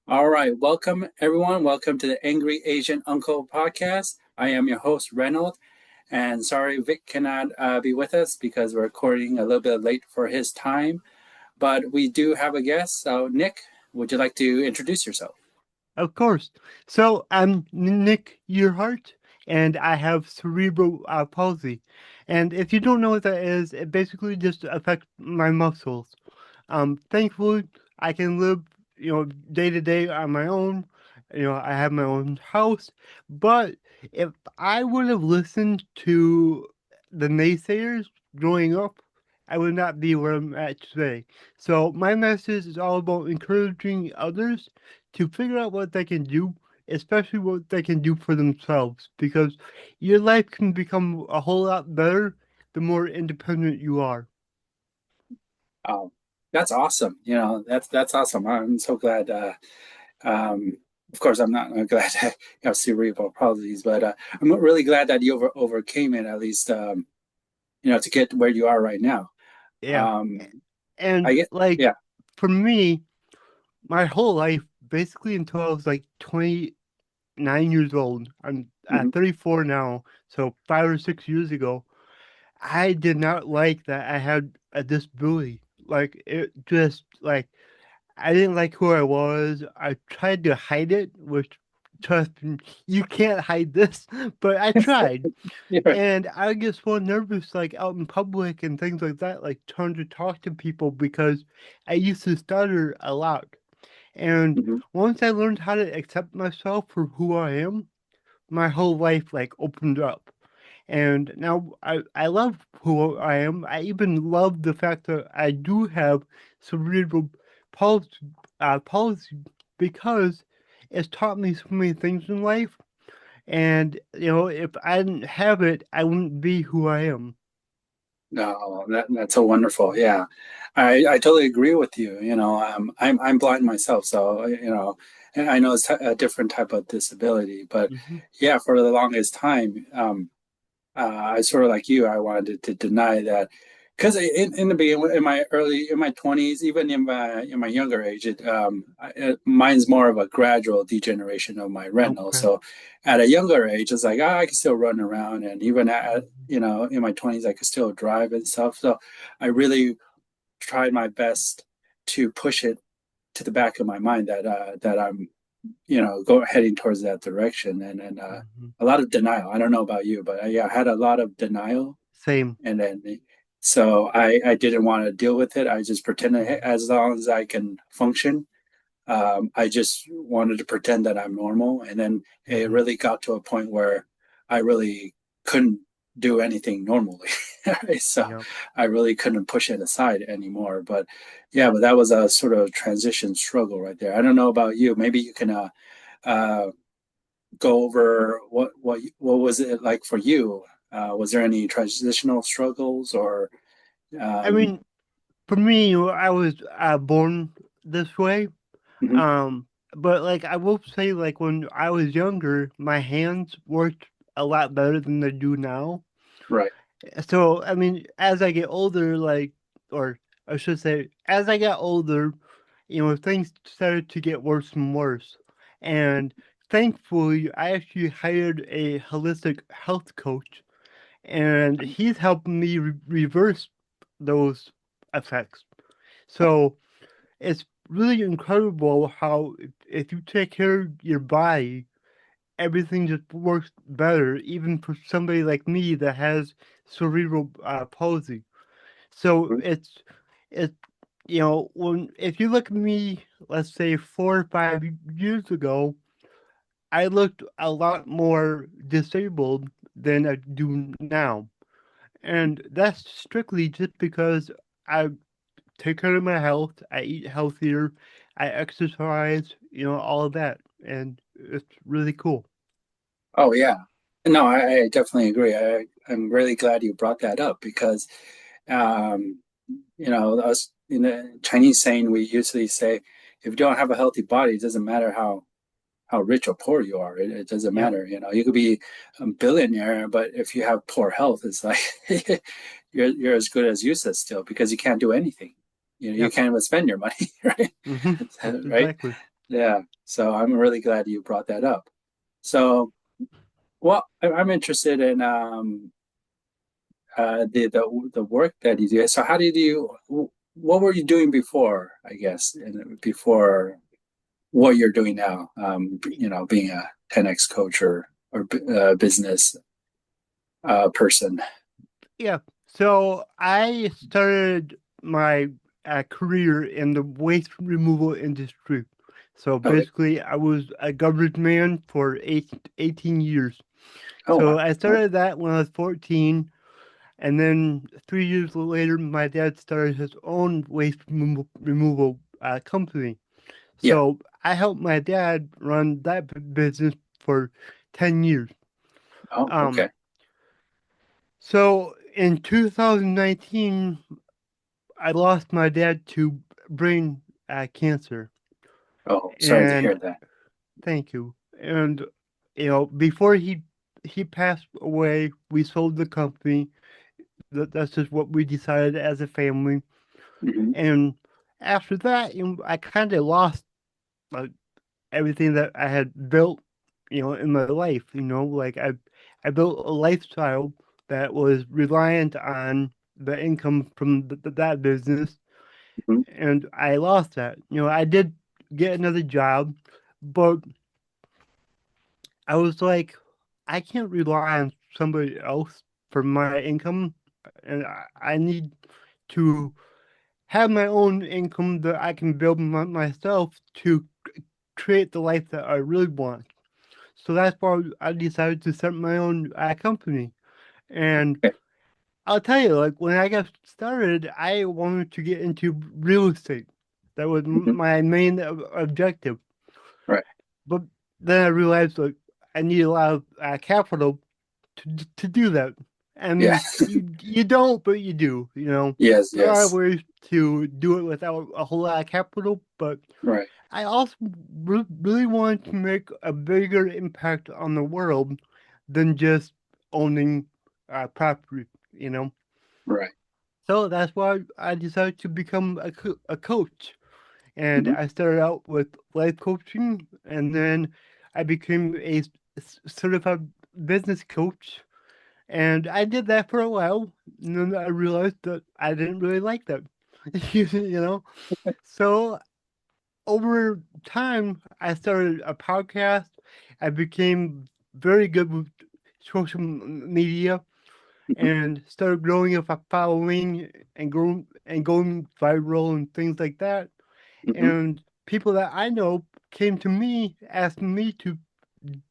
All right, welcome everyone. Welcome to the Angry Asian Uncle podcast. I am your host, Reynold, and sorry Vic cannot be with us because we're recording a little bit late for his time, but we do have a guest. So, Nick, would you like to introduce yourself? Of course. So I'm Nick Earhart, and I have cerebral palsy. And if you don't know what that is, it basically just affects my muscles. Thankfully, I can live, day to day on my own. I have my own house. But if I would have listened to the naysayers growing up, I would not be where I'm at today. So my message is all about encouraging others to figure out what they can do, especially what they can do for themselves, because your life can become a whole lot better the more independent you are. Um, that's awesome. That's awesome. I'm so glad. Um, of course, I'm not glad that you have cerebral palsy, but I'm really glad that you overcame it at least. To get where you are right now. Yeah. Um, I And get, like yeah. for me, my whole life, basically until I was like 29 years old, I'm Mhm. 34 now, so 5 or 6 years ago, I did not like that I had a disability. Like it just like I didn't like who I was. I tried to hide it, which trust me, you can't hide this, but I tried. Yeah, right. And I get so nervous, like out in public and things like that, like trying to talk to people because I used to stutter a lot. And Mhm. once I learned how to accept myself for who I am, my whole life like opened up. And now I love who I am. I even love the fact that I do have cerebral palsy, palsy because it's taught me so many things in life. And, if I didn't have it, I wouldn't be who I am. No, that's so wonderful. Yeah, I totally agree with you. I'm blind myself, so and I know it's a different type of disability, but Hmm. yeah, for the longest time, I sort of like you. I wanted to deny that because in the beginning, in my 20s, even in my younger age, mine's more of a gradual degeneration of my retinal. Okay. So at a younger age, it's like I can still run around, and even at Mhm. in my 20s, I could still drive and stuff. So I really tried my best to push it to the back of my mind that I'm go heading towards that direction, and Mhm. a lot of denial. I don't know about you, but yeah, I had a lot of denial, Same. and then so I didn't want to deal with it. I just pretended, hey, Mhm. as long as I can function. I just wanted to pretend that I'm normal, and then it Mhm. really got to a point where I really couldn't do anything normally. So Yep. I really couldn't push it aside anymore. But yeah, but that was a sort of transition struggle right there. I don't know about you. Maybe you can uh, go over what was it like for you? Was there any transitional struggles or I um, mean, for me, I was born this way. mhm, Um, but like I will say, like when I was younger, my hands worked a lot better than they do now. right? So I mean, as I get older, like, or I should say, as I got older, things started to get worse and worse. And thankfully, I actually hired a holistic health coach, and he's helping me reverse those effects. So it's really incredible how if you take care of your body, everything just works better, even for somebody like me that has cerebral palsy. So it's when if you look at me, let's say 4 or 5 years ago, I looked a lot more disabled than I do now, and that's strictly just because I take care of my health. I eat healthier. I exercise, all of that. And it's really cool. Oh yeah. No, I definitely agree. I'm really glad you brought that up because um, us in the Chinese saying we usually say if you don't have a healthy body, it doesn't matter how rich or poor you are. It doesn't Yep. matter. You could be a billionaire, but if you have poor health, it's like you're as good as useless still because you can't do anything. You Yep. can't even spend your money, right? Hmm. Right? Exactly. Yeah. So I'm really glad you brought that up. So, well, I'm interested in the work that you do. So how did you? What were you doing before? I guess and before what you're doing now. Being a 10x coach or business person. Yeah. So I started my career in the waste removal industry. So Okay. basically, I was a garbage man for 18 years. Oh So wow. I Okay. started that when I was 14. And then 3 years later, my dad started his own waste removal company. Yeah. So I helped my dad run that business for 10 years. Oh Um, okay. so in 2019, I lost my dad to brain cancer. Oh, sorry to And hear that. thank you. And before he passed away, we sold the company. That's just what we decided as a family. Hmm. And after that, I kind of lost like everything that I had built, in my life. Like I built a lifestyle that was reliant on the income from that business, Hmm. and I lost that. I did get another job, but I was like, I can't rely on somebody else for my income, and I need to have my own income that I can build myself to create the life that I really want. So that's why I decided to start my own company. And Okay. I'll tell you, like when I got started, I wanted to get into real estate. That was Hmm. my main objective. Right. But then I realized like I need a lot of capital to do that. I Yeah. mean, you don't, but you do. Yes. There are Yes. ways to do it without a whole lot of capital, but Right. I also really wanted to make a bigger impact on the world than just owning property, you know? Right. So that's why I decided to become a coach. And Hmm. I started out with life coaching, and then I became a certified business coach. And I did that for a while, and then I realized that I didn't really like that, you know? So over time, I started a podcast. I became very good with social media Hmm. and started growing a following and going viral and things like that. Hmm. And people that I know came to me asking me to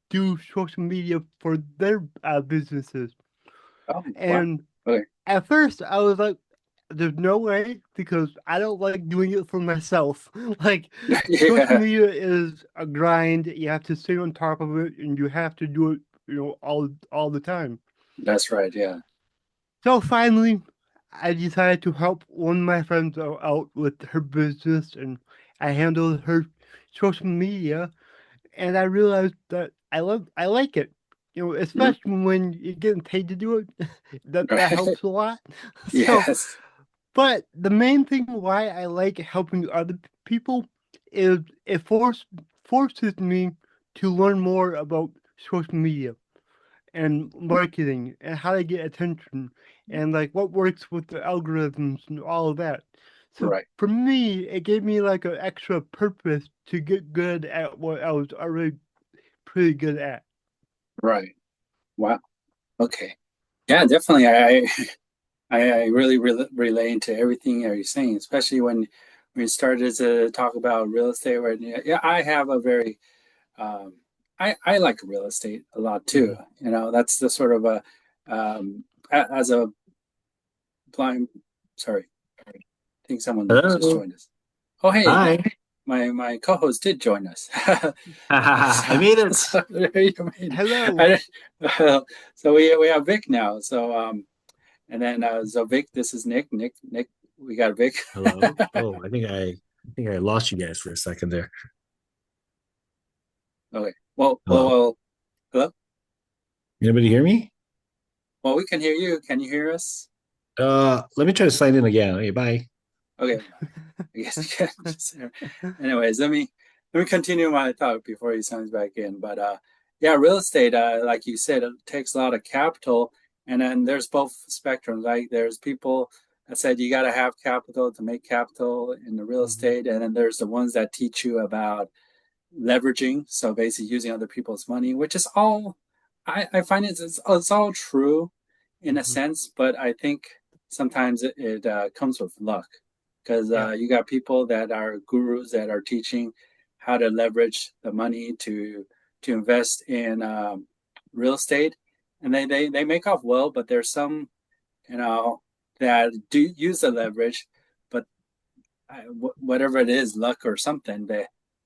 do social media for their businesses. Oh wow. And Okay. at first, I was like, there's no way because I don't like doing it for myself. Like, social Yeah. media is a grind. You have to stay on top of it and you have to do it, all the time. That's right. Yeah. So finally, I decided to help one of my friends out with her business and I handled her social media and I realized that I like it. Hmm. Especially when you're getting paid to do it. That Right. helps a lot. So Yes. but the main thing why I like helping other people is it forces me to learn more about social media and marketing and how to get attention and like what works with the algorithms and all of that. So Right. for me, it gave me like an extra purpose to get good at what I was already pretty good at. Right. Wow. Okay. Yeah, definitely. I really relate to everything you're saying, especially when we started to talk about real estate. Where yeah, I have a very I like real estate a lot too. Mhm. That's the sort of as a blind. Sorry, I think someone just Hello. joined us. Oh, hey, Hi. my co-host did join us. I so, made it. so there you made it. Hello. So we have Vic now. So and then so Vic, this is Nick. Nick, we got Vic. Hello. Oh, I think I lost you guys for a second there. Okay. Well, well, Hello. well. Hello. Anybody hear me? Well, we can hear you. Can you hear us? Let me try to sign in again. Okay, bye. Okay. I guess you can just. Anyways, let me continue my thought before he signs back in. But yeah, real estate, like you said, it takes a lot of capital, and then there's both spectrums. Like there's people that said you got to have capital to make capital in the real Hmm. estate, and then there's the ones that teach you about leveraging, so basically using other people's money, which is all I find it's all true in a Hmm. sense, but I think sometimes it comes with luck because Yeah. you got people that are gurus that are teaching how to leverage the money to invest in real estate, and they make off well, but there's some you know that do use the leverage, but whatever it is, luck or something,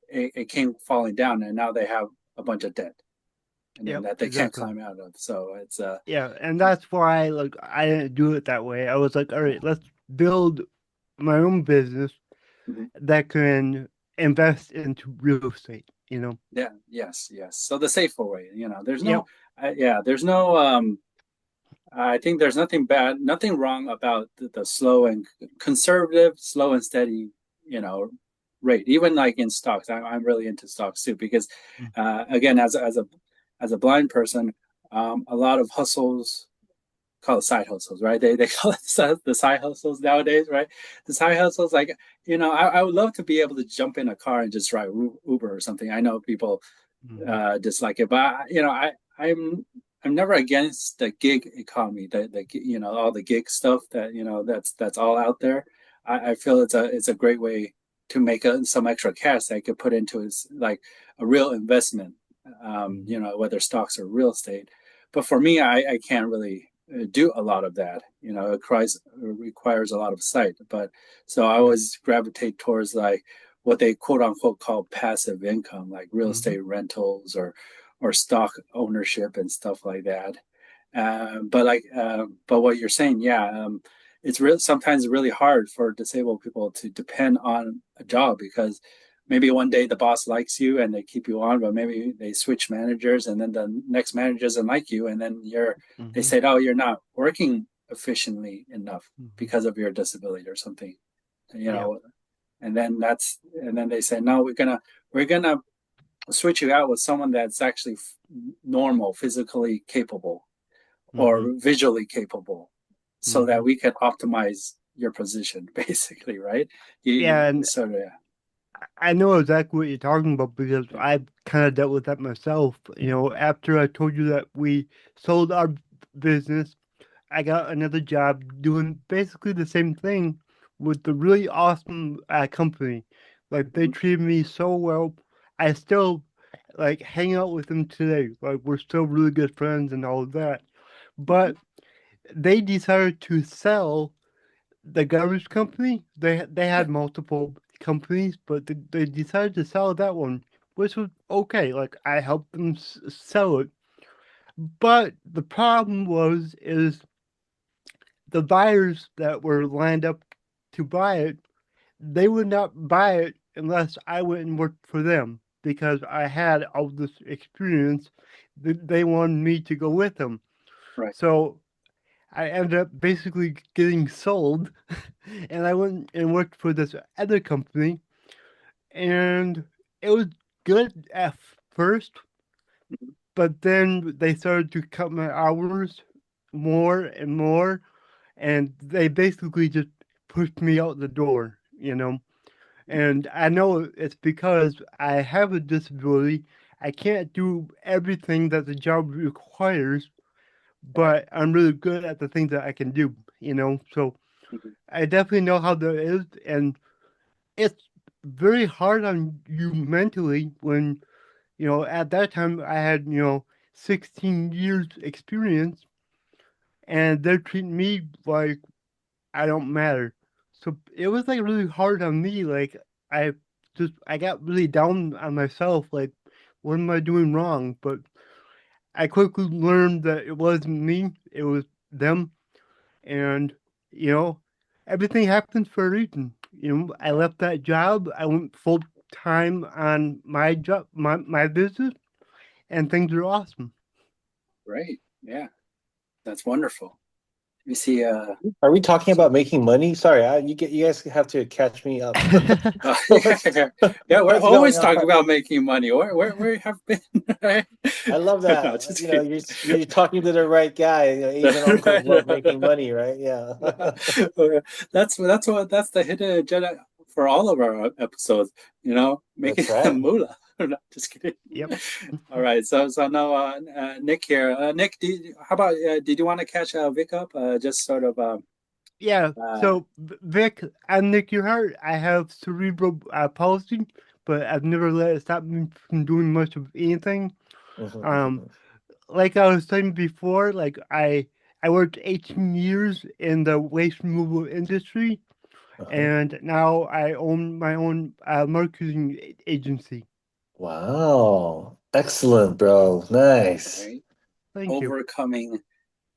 it came falling down, and now they have a bunch of debt, and then Yep. that they can't Exactly. climb out of. So it's Yeah, and that's why like I didn't do it that way. I was like, all right, let's build my own business mhm. that can invest into real estate, you know? Yeah, yes, yes. So the safer way, there's no, Yep. yeah, there's no. I think there's nothing bad, nothing wrong about the slow and conservative, slow and steady, you know, rate. Even like in stocks, I'm really into stocks too because, again, as a blind person, a lot of hustles call it side hustles, right? They call it the side hustles nowadays, right? The side hustles, like I would love to be able to jump in a car and just drive Uber or something. I know people Mm-hmm. dislike it, but I'm never against the gig economy. The all the gig stuff that that's all out there. I feel it's a great way to make some extra cash that I could put into like a real investment. Hmm. Whether stocks or real estate. But for me, I can't really do a lot of that. It requires a lot of sight. But so I Yep. always gravitate towards like what they quote unquote call passive income, like real Hmm. estate rentals or stock ownership and stuff like that. But what you're saying, yeah, it's real. Sometimes really hard for disabled people to depend on a job because maybe one day the boss likes you and they keep you on, but maybe they switch managers and then the next manager doesn't like you, and then they Hmm. said, oh, you're not working efficiently enough Hmm. because of your disability or something, you Yeah. know, and then they say, no, we're gonna switch you out with someone that's actually normal, physically capable Hmm. or visually capable so Hmm. that we can optimize your position basically, right? Yeah, you and so yeah. I know exactly what you're talking about because Yeah. I've kind of dealt with that myself. After I told you that we sold our business, I got another job doing basically the same thing with the really awesome company. Like they Mhm. treated me so well. I still like hang out with them today. Like we're still really good friends and all of that. Mhm. But they decided to sell the garbage company. They Yeah. had multiple companies, but they decided to sell that one, which was okay. Like I helped them sell it. But the problem is the buyers that were lined up to buy it, they would not buy it unless I went and worked for them because I had all this experience. They wanted me to go with them. Right. So I ended up basically getting sold, and I went and worked for this other company, and it was good at first, Mhm. but then they started to cut my hours more and more, and they basically just pushed me out the door. And I know it's because I have a disability. I can't do everything that the job requires, Right. but I'm really good at the things that I can do. So Mhm. I definitely know how that is, and it's very hard on you mentally when at that time I had 16 years experience, and they're treating me like I don't matter. So it was like really hard on me. Like I I got really down on myself. Like, what am I doing wrong? But I quickly learned that it wasn't me, it was them. And, you know, everything happens for a reason. I Right. left that job. I went full time on my job, my business, and things are awesome. Right. Yeah. That's wonderful. me see. Are we talking about making money? Sorry, you guys have to catch me up. What's Yeah, we're what's going always talking on? about making money. Where have been, right? I love No, that. just You know, kidding. you're talking to the right guy. You know, Asian uncles love making Right. money, right? Yeah. That's the hidden agenda for all of our episodes. Making That's right. moolah. No, just kidding. Yep. All right, so now Nick here. Nick, how about did you want to catch Vic up? Just sort of Yeah. uh, So, Vic, I'm Nick Earhart. I have cerebral palsy, but I've never let it stop me from doing much of anything. Um, Mhm. like I was saying before, like I worked 18 years in the waste removal industry, Uh-huh. and now I own my own marketing agency. Wow. Excellent, bro. Nice. right, Thank you. overcoming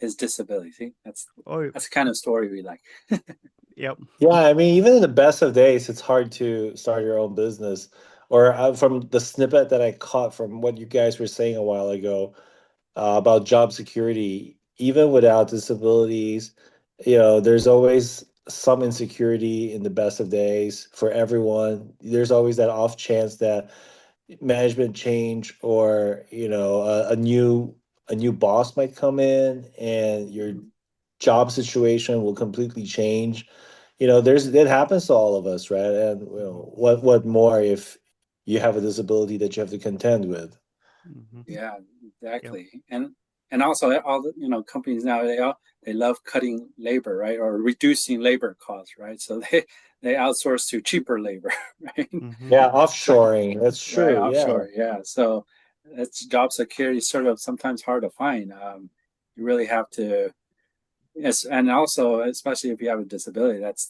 his disability. See, Oh, that's the kind of story we like. yep. Yeah, I mean, even in the best of days, it's hard to start your own business. Or from the snippet that I caught from what you guys were saying a while ago, about job security, even without disabilities, there's always some insecurity in the best of days for everyone. There's always that off chance that management change or a new boss might come in and your Mhm. job situation will completely change. There's it happens to all of us, right? And Hmm. what more if you have a disability that you have to contend with. Hmm. Yeah, Yep. exactly. And also all the companies now they love cutting labor, right, or reducing labor costs, right? So they outsource to cheaper labor, right? Hmm. Yeah, offshoring, that's Right, true. Yeah. offshore. Yeah, so it's job security is sort of sometimes hard to find. You really have to, yes, and also especially if you have a disability, that's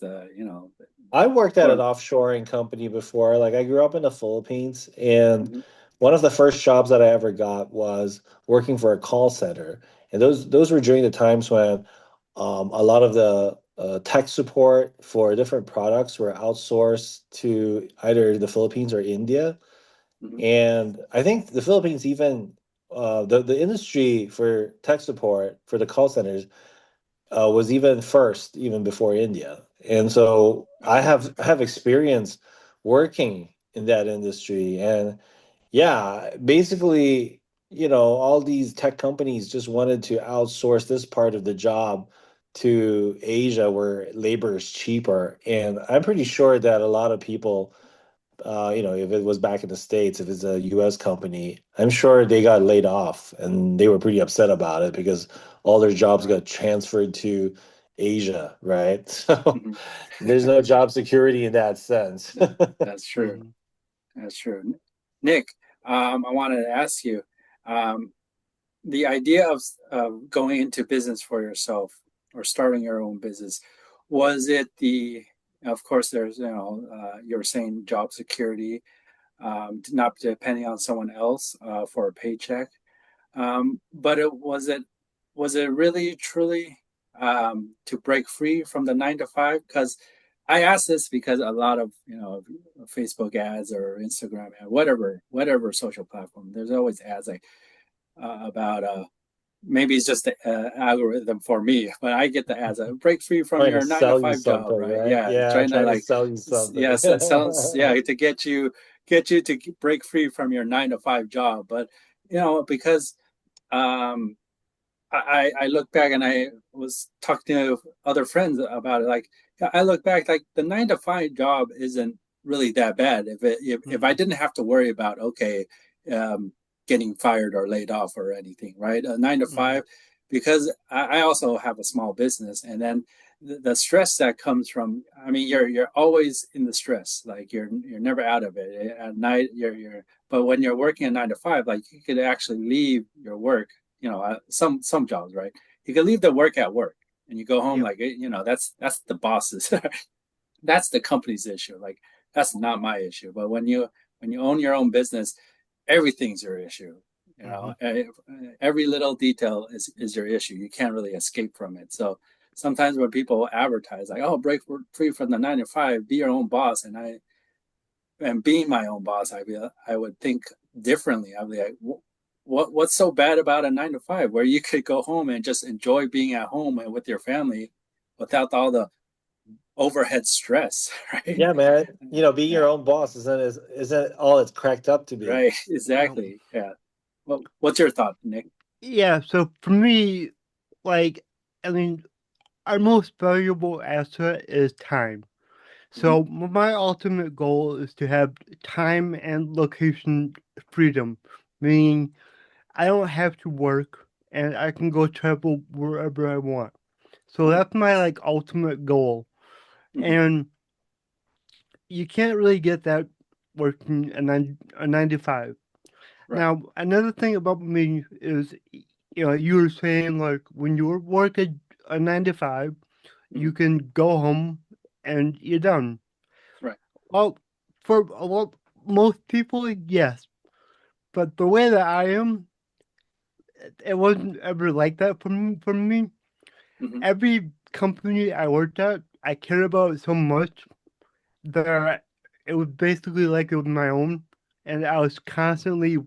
I worked at an well, offshoring company before. Like, I grew up in the Philippines, and mhm, one of the first jobs that I ever got was working for a call center. And those were during the times when a lot of the tech support for different products were outsourced to either the Philippines or India. mhm, And I think the Philippines even the industry for tech support for the call centers was even first, even before India. And so I have experience working in that industry, and yeah, basically, all these tech companies just wanted to outsource this part of the job to Asia where labor is cheaper. And I'm pretty sure that a lot of people, if it was back in the States, if it's a US company, I'm sure they got laid off and they were pretty upset about it because all their jobs right, got transferred to Asia, right? So mhm. there's no job security in that sense. That's true. Hmm. That's true. Nick, I wanted to ask you, um, the idea of going into business for yourself or starting your own business, was it of course, there's, you were saying job security, not depending on someone else for a paycheck. But was it really truly to break free from the 9 to 5? Because I ask this because a lot of Facebook ads or Instagram ad, whatever social platform, there's always ads like about maybe it's just the algorithm for me, but I get the ads break free from Trying to your nine to sell you five job, something, right? right? Yeah, Yeah, trying to trying to like sell you something. yes, it sounds yeah to get you to break free from your 9 to 5 job, but because um I look back and I was talking to other friends about it. Like I look back, like the 9 to 5 job isn't really that bad if I Hmm. didn't have to worry about um, getting fired or laid off or anything, right? A 9 to 5, because I also have a small business, and then the stress that comes from, I mean, you're always in the stress, like you're never out of it at night. But when you're working a 9 to 5, like you could actually leave your work, some jobs, right? You can leave the work at work and you go home, Yep. like that's the boss's, that's the company's issue. Like that's not my issue. But when you own your own business, everything's your issue. Hmm. Every little detail is your issue. You can't really escape from it. So sometimes when people advertise like, "Oh, break free from the 9 to 5, be your own boss," and being my own boss, I would think differently. I'd be like, what's so bad about a 9 to 5 where you could go home and just enjoy being at home and with your family without all the overhead stress, right? Yeah, man. Being Yeah, your own boss isn't all it's cracked up to be. right. Um, Exactly. Yeah. Well, what's your thought, Nick? yeah, so for me, like, I mean, our most valuable asset is time. Hmm. So my ultimate goal is to have time and location freedom, meaning I don't have to work and I can go travel wherever I want. So Oh, that's my nice. like ultimate goal. Hmm. And you can't really get that working a 9 to 5. Right. Now, another thing about me is, you were saying like when you work a 9 to 5, you Hmm. can go home and you're done. Right. Well, for a lot, most people, yes. But the way that I am, it wasn't ever like that for me. Hmm. Every company I worked at, I cared about it so much that it was basically like it was my own, and I was constantly,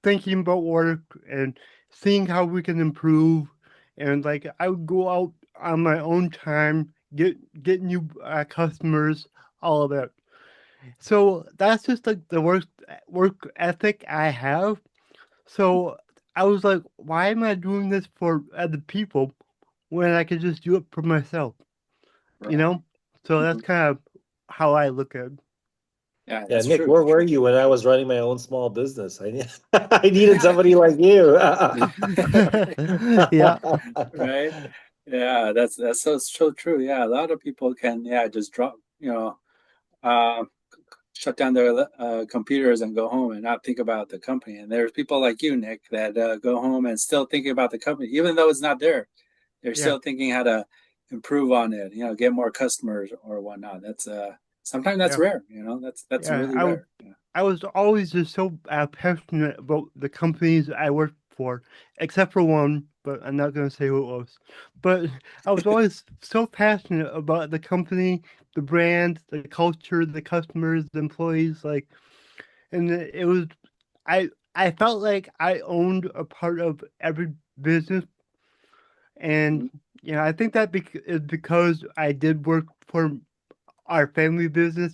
thinking about work and seeing how we can improve, and like I would go out on my own time, get new customers, all of that. So that's just like the work ethic I have. So I was like, why am I doing this for other people when I could just do it for myself? You Right. know? So Hmm. that's kind of how I look at it. Yeah, Yeah, that's Nick, true. where were you when I was running my own small business? I needed somebody like you. Yeah, Right. Yeah, that's so true. Yeah, a lot of people can, yeah, just drop, uh, shut down their computers and go home and not think about the company. And there's people like you, Nick, that go home and still thinking about the company, even though it's not there. They're yeah, still thinking how to improve on it, get more customers or whatnot. That's sometimes that's yeah, rare. That's yeah. really rare. Yeah. I was always just so passionate about the companies I worked for, except for one, but I'm not going to say who it was. But I was always so passionate about the company, the brand, the culture, the customers, the employees, like, and it was, I felt like I owned a part of every business. And Mhm. I think that is because I did work for our family business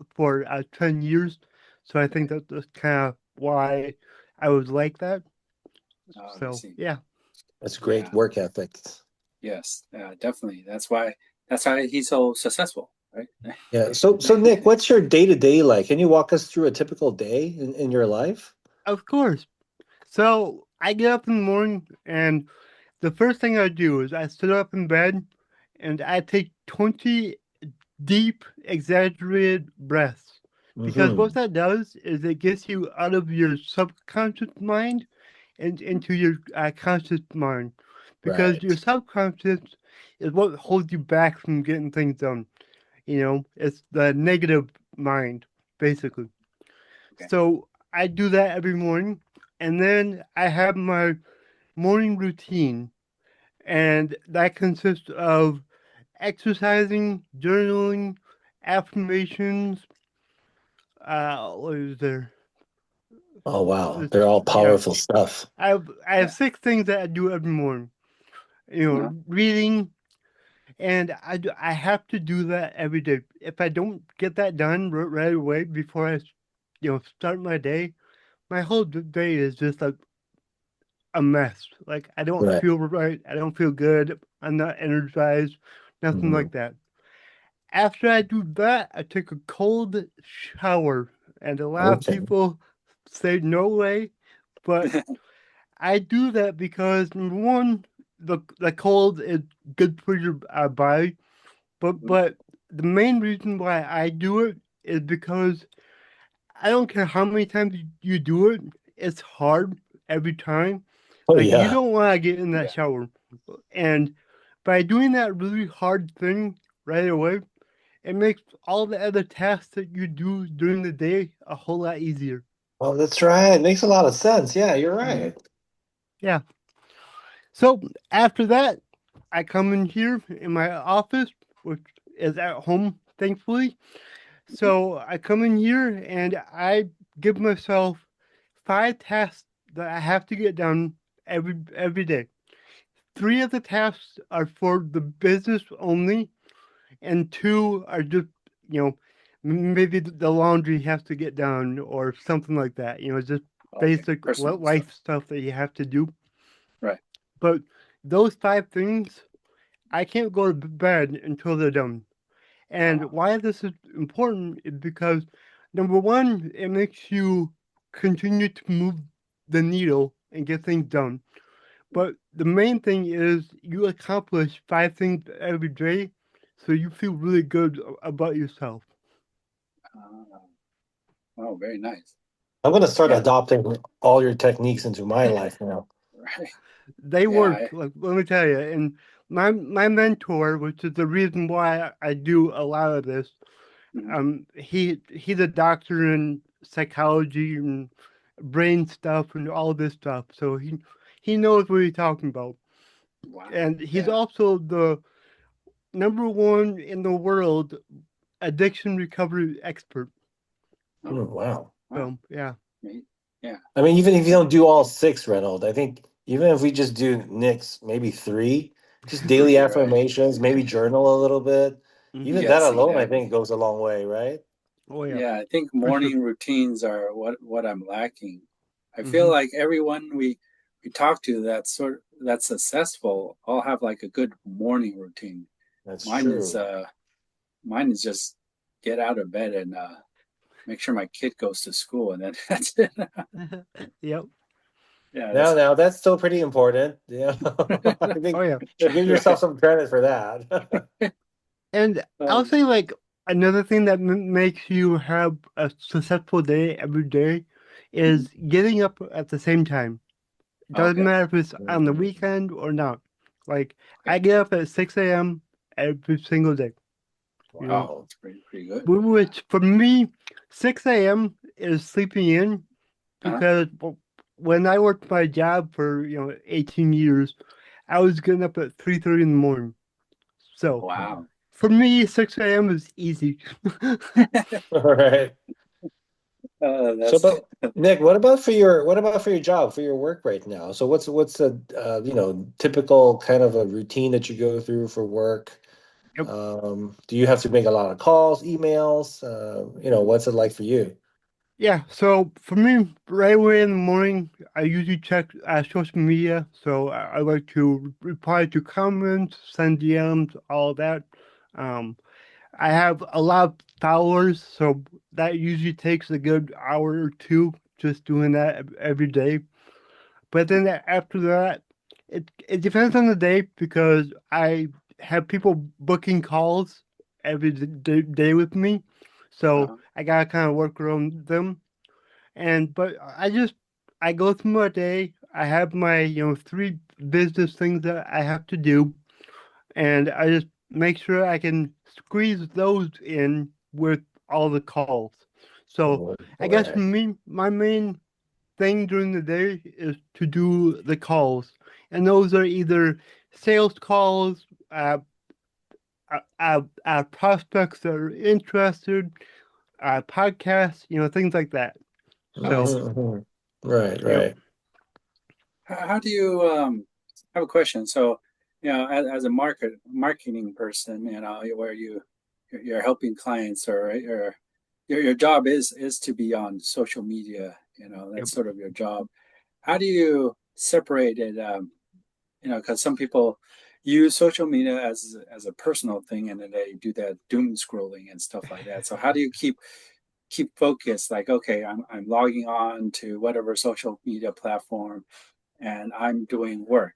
for 10 years. So I think Okay. that's kind of why I was like that. Oh, I So see. yeah, That's great Yeah. work ethic. Yes. Definitely. That's why he's so successful, right? Yeah. So Nick, what's your day to day like? Can you walk us through a typical day in your life? of course. So I get up in the morning, and the first thing I do is I sit up in bed and I take 20 deep, exaggerated breaths. Because what Hmm. that does is it gets you out of your subconscious mind and into your conscious mind. Because your Right. subconscious is what holds you back from getting things done. It's the negative mind, basically. Okay. So I do that every morning. And then I have my morning routine. And that consists of exercising, journaling, affirmations. What is there? Oh wow, It's, they're all yeah, powerful stuff. I have Yeah. 6 things that I do every morning. Uh-huh. Reading, and I have to do that every day. If I don't get that done right away before I, start my day, my whole day is just like a mess. Like I don't Right. feel right. I don't feel good. I'm not energized. Nothing Hmm. like that. After I do that, I take a cold shower, and a lot of Okay. people say no way, but I do that because number one, the cold is good for your body, but the main reason why I do it is because I don't care how many times you do it, it's hard every time. Oh Like you yeah. don't want to get in that Yeah. shower, and by doing that really hard thing right away, it makes all the other tasks that you do during the day a whole lot easier. Oh, that's right. Makes a lot of sense. Yeah, you're Mhm. right. Yeah. So after that, I come in here in my office, which is at home, thankfully. Mhm. So I come in here and I give myself 5 tasks that I have to get done every day. Three of the tasks are for the business only, and two are just, you know, maybe the laundry has to get done or something like that. Just Okay, basic personal stuff. life stuff that you have to do. Right. But those five things, I can't go to bed until they're done. And Wow. why this is important is because number one, it makes you continue to move the needle and get things done. But the main thing is you accomplish five things every day, so you feel really good about yourself. Uh, oh, very nice. I'm going to start Yeah. adopting all your techniques into my life now. Right. They Yeah. work, like let me tell you. And my mentor, which is the reason why I do a lot of this, Mhm. he's a doctor in psychology and brain stuff and all this stuff. So he knows what he's talking about. Wow. And he's Yeah. also the number one in the world addiction recovery expert. Oh, Wow. wow. So yeah. Neat. Yeah. I mean, even if you don't do all six, Reynold, I think even if we just do Nick's, maybe three, just daily Three, right? affirmations, maybe journal a little bit. Hmm. Even that Yes, alone, I exactly. think, goes a long way, right? Oh yeah, Yeah, I think for sure. morning routines are what I'm lacking. I feel Hmm. like everyone we talk to that's successful all have like a good morning routine. That's Mine is true. uh mine is just get out of bed and make sure my kid goes to school and then that's it. Yep. Yeah, Now, that's now that's still pretty important. Yeah, I Oh think yeah. you should give yourself right. some credit for that. And I'll Um, say like another thing that makes you have a successful day every day mhm. is getting up at the same time. Doesn't Okay. matter if it's on the Mhm. weekend or not. Like Okay. I get up at 6 a.m. every single day. You know, Wow, that's pretty good. Yeah. which for me, 6 a.m. is sleeping in Uh-huh. because when I worked my job for 18 years, I was getting up at 3:30 in the morning. So Wow. for me, 6 a.m. is easy. All right. So, That's but Nick, what about for your job, for your work right now? So, what's a typical kind of a routine that you go through for work? Yep. Do you have to make a lot of calls, emails? What's it like for you? Yeah, so for me, right away in the morning, I usually check social media. So I like to reply to comments, send DMs, all that. Um, I have a lot of followers, so that usually takes a good hour or two just doing that every day. But then after that, it depends on the day because I have people booking calls every day with me, so uh-huh. I gotta kind of work around them. But I go through my day. I have my three business things that I have to do, and I just make sure I can squeeze those in with all the calls. So All I guess for right. me, my main thing during the day is to do the calls, and those are either sales calls, prospects that are interested, podcasts, things like that. Oh, I So, see. Mhm, mhm. Right, yep, right. How do you I have a question. So, as a marketing person, where you're helping clients or your job is to be on social media, yep, that's sort of your job. How do you separate it? Because some people use social media as a personal thing, and then they do that doom scrolling and stuff like that. So how do you keep focused? Like, okay, I'm logging on to whatever social media platform, and I'm doing work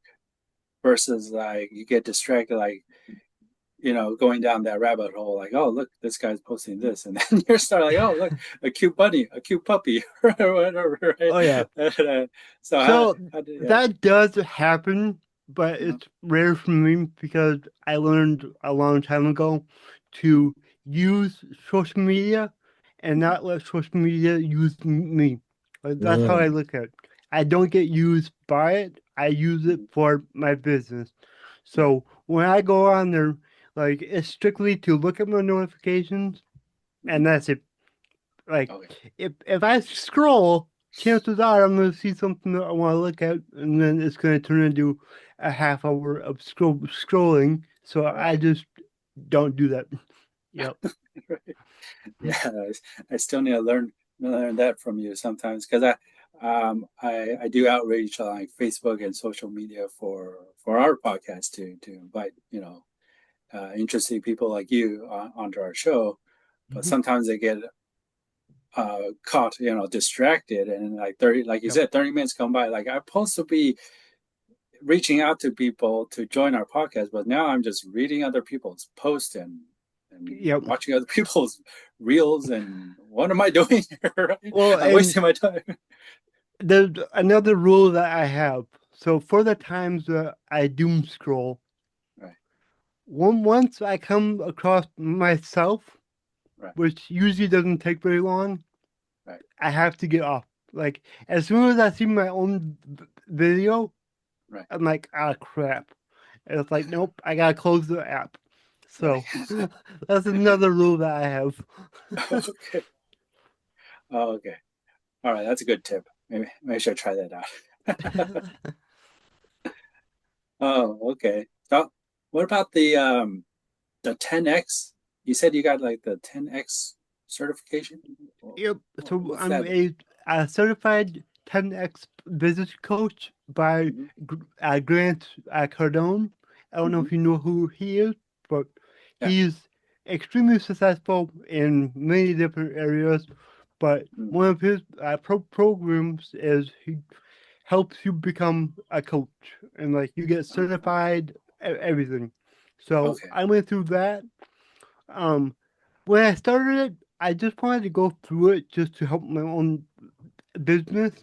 versus like you get distracted, like going down that rabbit hole, like, oh look, this guy's posting this, and then you're starting like, oh look, a cute bunny, a cute puppy, or whatever, right? oh yeah. So So how do yeah. that does happen, but Uh-huh. it's rare for me because I learned a long time ago Mhm. to use social media and Mhm. not let social media use me. Like, that's how I Mm, look at it. I don't get used by it. I use it Mhm. for my business. Right. So when I go on there, like it's strictly to look at my notifications Mhm. and that's it. Like Okay. if I scroll, chances are I'm going to see something that I want to look at, and then it's going to turn into a half hour of scrolling. So I Right. just don't do that. Yep. Yeah, I still need to learn that from you sometimes because I do outreach on like Facebook and social media for our podcast to invite interesting people like you onto our show, but Mhm. sometimes they get caught distracted and like 30 like you Yep. said 30 minutes come by like I'm supposed to be reaching out to people to join our podcast, but now I'm just reading other people's posts and Yep. watching other people's reels. And what am I doing here? Right? Well, I'm and wasting my time. there's another rule that I have. So for the times that I doom scroll, Right, once I come across myself, right, which usually doesn't take very long, right, I have to get off. Like as soon as I see my own video, right, I'm like, ah, crap. And it's like, nope, I gotta close the app. right. So that's another rule that I have. Okay. Oh, okay. All right. That's a good tip. Maybe I should try that out. Oh, okay. So what about the 10x? You said you got like the 10x certification. Yep. So What's I'm that? a certified 10x business coach by Hmm. Grant Cardone. I don't know Hmm. if you know who he is, but Yeah. he's extremely successful in many different areas. But Mm. one of his programs is he helps you become a coach, and like you get Oh, okay. certified, everything. So Okay. I went through that. Um, when I started it, I just wanted to go through it just to help my own business.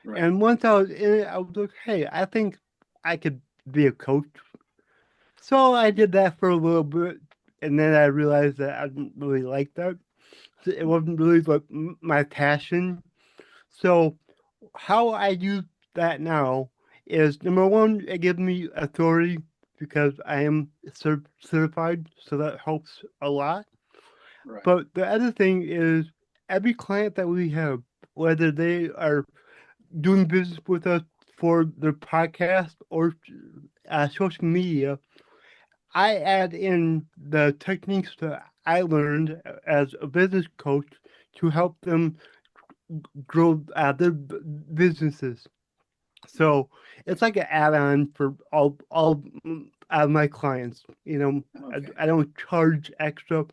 Right. And once I was in it, I was like, hey, I think I could be a coach. So I did that for a little bit, and then I realized that I didn't really like that. So it Mhm. wasn't really like my passion. So how I use that now is number one, it gives me authority because I am certified, so that helps a lot. Right. But the other thing is every client that we have, whether they are doing business with us for their podcast or social media, I add in the techniques that I learned as a business coach to help them grow their businesses. So it's like an add-on for all my clients. You know, Okay. I don't charge extra.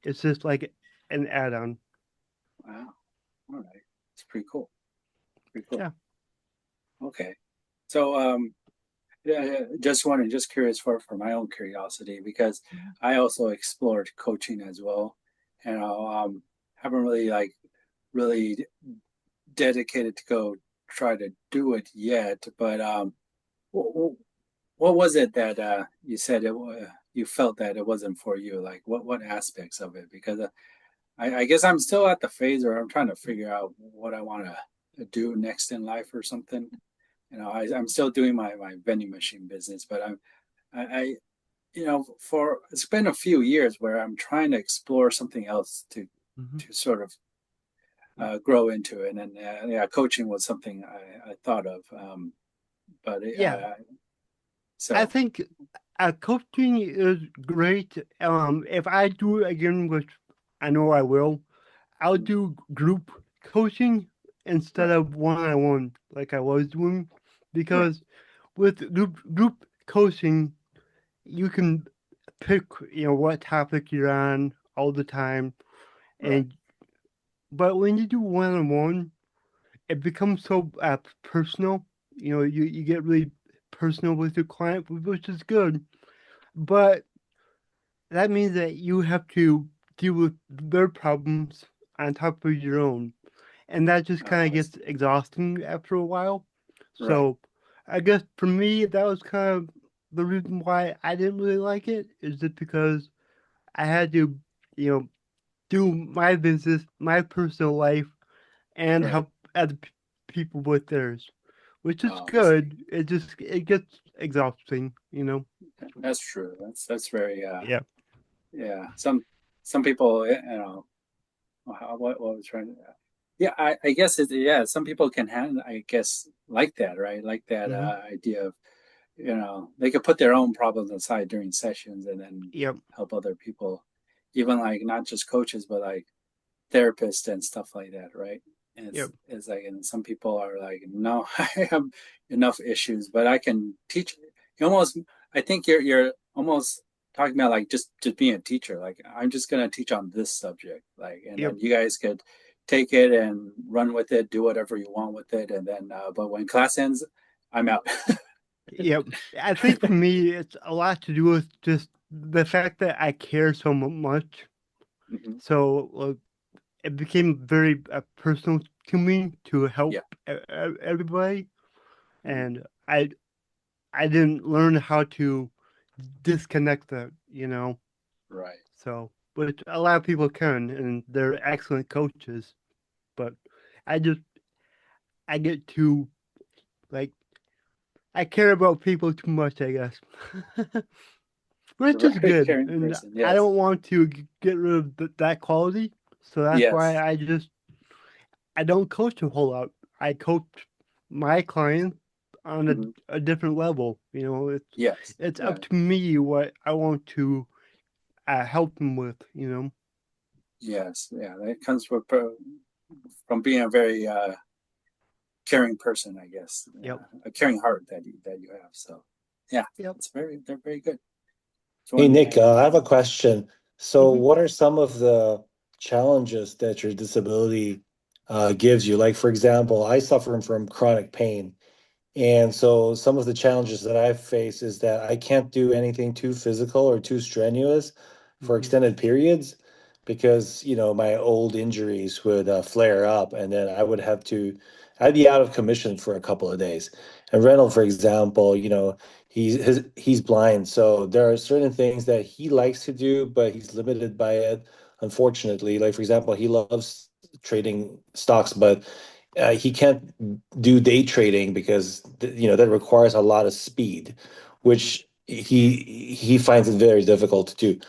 It's just like an add-on. Wow. All right. It's pretty cool. Pretty cool. Yeah. Okay. So yeah, yeah, just wondering, just curious for my own curiosity because I also explored coaching as well, and I haven't really really dedicated to go try to do it yet. But what, what was it that you said you felt that it wasn't for you? Like what aspects of it? Because I guess I'm still at the phase where I'm trying to figure out what I want to do next in life or something. I'm still doing my vending machine business, but I for it's been a few years where I'm trying to explore something else Mhm. to sort of grow into it. And yeah, coaching was something I thought of. But Yeah, I so think coaching is great. If I do it again, which I know I will, I'll mm, do group coaching instead right, of one-on-one like I was doing, right, because with group coaching, you can pick, what topic you're on all the time, right. and but when you do one-on-one, it becomes so personal. You get really personal with your client, which is good. But that means that you have to deal with their problems on top of your own. And that just kind of I gets see. exhausting after a while. Right. So I guess for me, that was kind of the reason why I didn't really like it, is just because I had to, you know, do my business, my personal life, and Right. help other people with theirs, which is I see. good. It gets exhausting. That's true. That's very Yeah. yeah. Some people what was trying to. Yeah, I guess yeah, some people can handle, I guess, like that, right? Like that Hmm. idea of, they could put their own problems aside during sessions and then Yep. help other people, even like not just coaches, but like therapists and stuff like that, right? And Yep. it's like, and some people are like, no, I have enough issues, but I can teach. You almost, I think you're almost talking about like just being a teacher. Like I'm just gonna teach on this subject, like, and Yep. then you guys could take it and run with it, do whatever you want with it, and then, but when class ends, I'm out. Yep. I think for me, it's a lot to do with just the fact that I care so much. Hmm. So it became very personal to me to help Yeah. everybody, Hmm. and I didn't learn how to disconnect that, Right. So, which a lot of people can, and they're excellent coaches, but I just I get too like I care about people too much, I guess. Which You're a is very good, caring and person. I Yes. don't want to get rid of that quality. So that's why Yes. I don't coach a whole lot. I coach my clients on Hmm. a different level. Yes. It's Yeah. up to me what I want to help them with. Yes. Yeah. That comes from being a very caring person, I guess, Yep. a caring heart that you have. So, yeah, Yep. they're very good. So Hey when, Nick, I have a question. So, Hmm. what are some of the challenges that your disability gives you? Like, for example, I suffer from chronic pain. And so some of the challenges that I face is that I can't do anything too physical or too strenuous for Hmm. extended periods because, my old injuries would flare up and then I'd be out of commission for a couple of days. And Reynolds, for example, he's blind. So there are certain things that he likes to do, but he's limited by it, unfortunately. Like, for example, he loves trading stocks, but he can't do day trading because that requires a lot of speed, Hmm. which he finds it very difficult to do.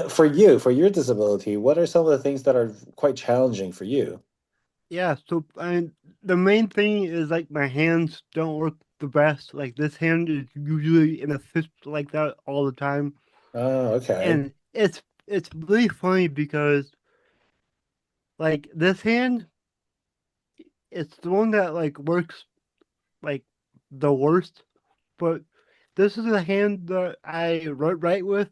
For your disability, what are some of the things that are quite challenging for you? Yeah. So the main thing is like my hands don't work the best. Like this hand is usually in a fist like that all the time, Oh, okay. and it's really funny because like this hand, it's the one that like works like the worst. But this is the hand that I write with,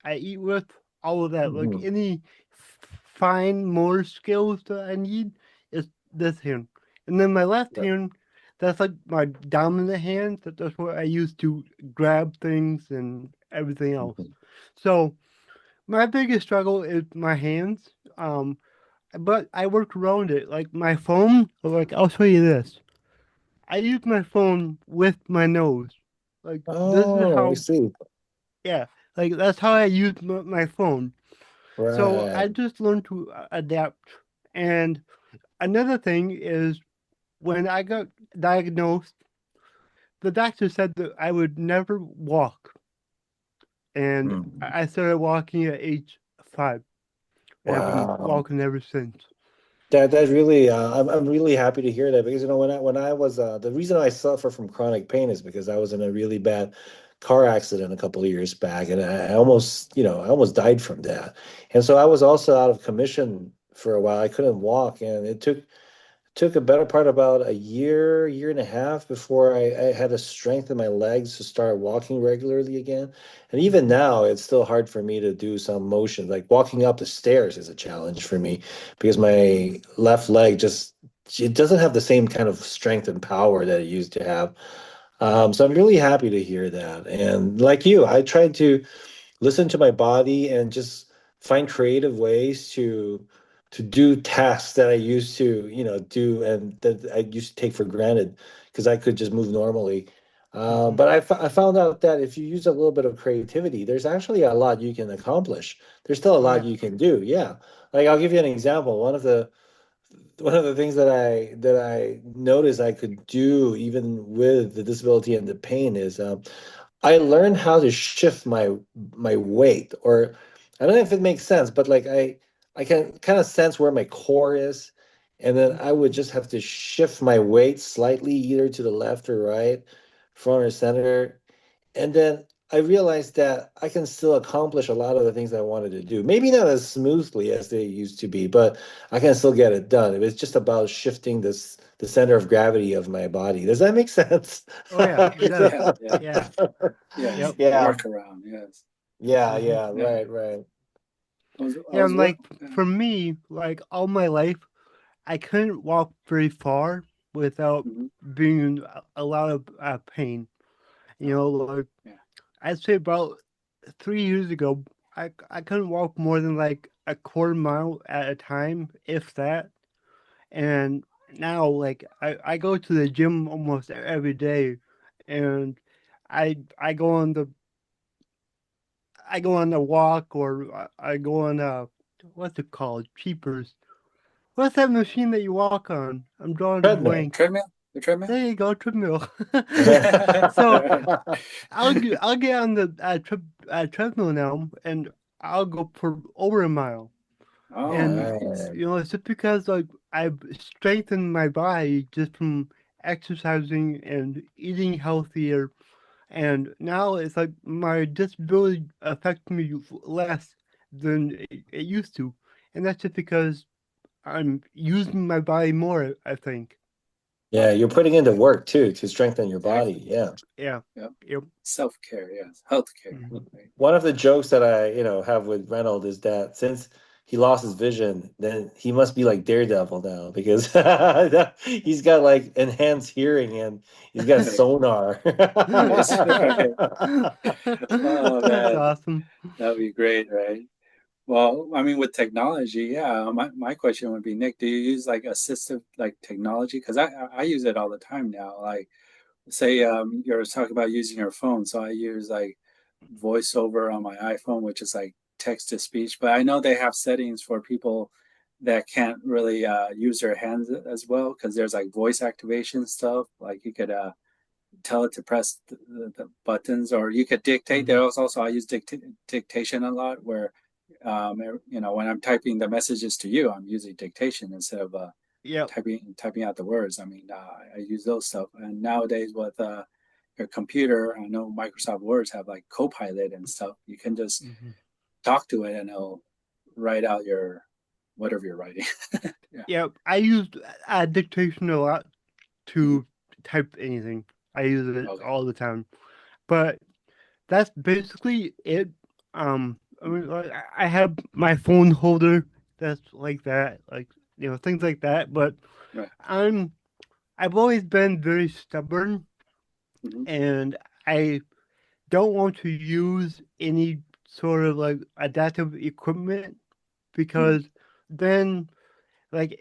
I eat with, all of that. Like Mhm. any fine motor skills that I need is this hand. And then my left Right. hand, that's like my dominant hand. That's what I use to grab things and everything else. Mhm. So my biggest struggle is my hands. But I work around it. Like my phone, like I'll show you this. I use my phone with my nose. Like this is Oh, I how, see. yeah, like that's how I use my phone. So Right. I just learned to adapt. And another thing is when I got diagnosed, the doctor said that I would never walk. And Mm. I started walking at age 5. And I've been Wow. walking ever since. That really, I'm really happy to hear that because when I was the reason I suffer from chronic pain is because I was in a really bad car accident a couple of years back, and I almost died from that. And so I was also out of commission for a while. I couldn't walk, and it took a better part about a year and a half before I had the strength in my legs to start walking regularly again. And even Mhm. now, it's still hard for me to do some motion. Like walking up the stairs is a challenge for me because my left leg just it doesn't have the same kind of strength and power that it used to have. So I'm really happy to hear that. And like you, I tried to listen to my body and just find creative ways to do tasks that I used to, do and that I used to take for granted because I could just move normally. Mhm. But I found out that if you use a little bit of creativity, there's actually a lot you can accomplish. There's still a Oh lot yeah. you can do. Yeah. Like I'll give you an example. One of the things that I noticed I could do even with the disability and the pain is I learned how to shift my weight, or I don't know if it makes sense, but like I can kind of sense where my core is, and then I would just have to shift my weight slightly, either to the left or right, front or center. And then I realized that I can still accomplish a lot of the things I wanted to do. Maybe not as smoothly as they used to be, but I can still get it done. It was just about shifting the center of gravity of my body. Does that make sense? Oh yeah, it does. Yeah, yeah, Yeah. yes. Yep. A Yeah, workaround. Yes. yeah, Hmm. yeah, Yeah. right, right. I Yeah, was and what? like for me, like all my life, I couldn't walk very far without Mm-hmm. being in a lot of pain. You Oh, know, like yeah. I'd say about 3 years ago, I couldn't walk more than like a quarter mile at a time, if that. And now, like I go to the gym almost every day, and I go on the walk, or I go on what's it called, cheapers. What's that machine that you walk on? I'm drawing a Treadmill. blank. Treadmill? The treadmill? There you go, treadmill. So I'll get on the treadmill now, and I'll go for over a mile. Oh, And nice. Right. it's just because like I've strengthened my body just from exercising and eating healthier, and now it's like my disability affects me less than it used to, and that's just because I'm using my body more, I think. Yeah, you're putting into work too to strengthen your body. Exactly. Yeah. Yeah. Yep. Yep. Self-care, yes. Health care, Mhm. right? One of the jokes that I have with Reynolds is that since he lost his vision, then he must be like Daredevil now because he's got like enhanced hearing and he's got Right. sonar. Yes, right. Oh That's man, awesome. that'd be great, right? Well, I mean, with technology, yeah. My question would be, Nick, do you use like assistive like technology? Because I use it all the time now. Like, say you're talking about using your phone, so I use like voiceover on my iPhone, which is like text to speech. But I know they have settings for people that can't really use their hands as well, because there's like voice activation stuff. Like you could tell it to press the buttons, or you could dictate. Mhm. There's also I use dictation a lot, where when I'm typing the messages to you, I'm using dictation instead of Yep. typing out the words. I mean, I use those stuff. And nowadays with your computer, I know Microsoft Words have like Copilot and stuff. You can just Mhm. talk to it, and it'll write out your whatever you're writing. Yeah. Yep. I used dictation a lot Mm-hmm. to type anything. I use it Okay. all the time. But that's basically it. I mean, like, I have my phone holder that's like that, like things like that. But Right. I'm I've always been very stubborn, Mm-hmm. and I don't want to use any sort of like adaptive equipment Mm. because then like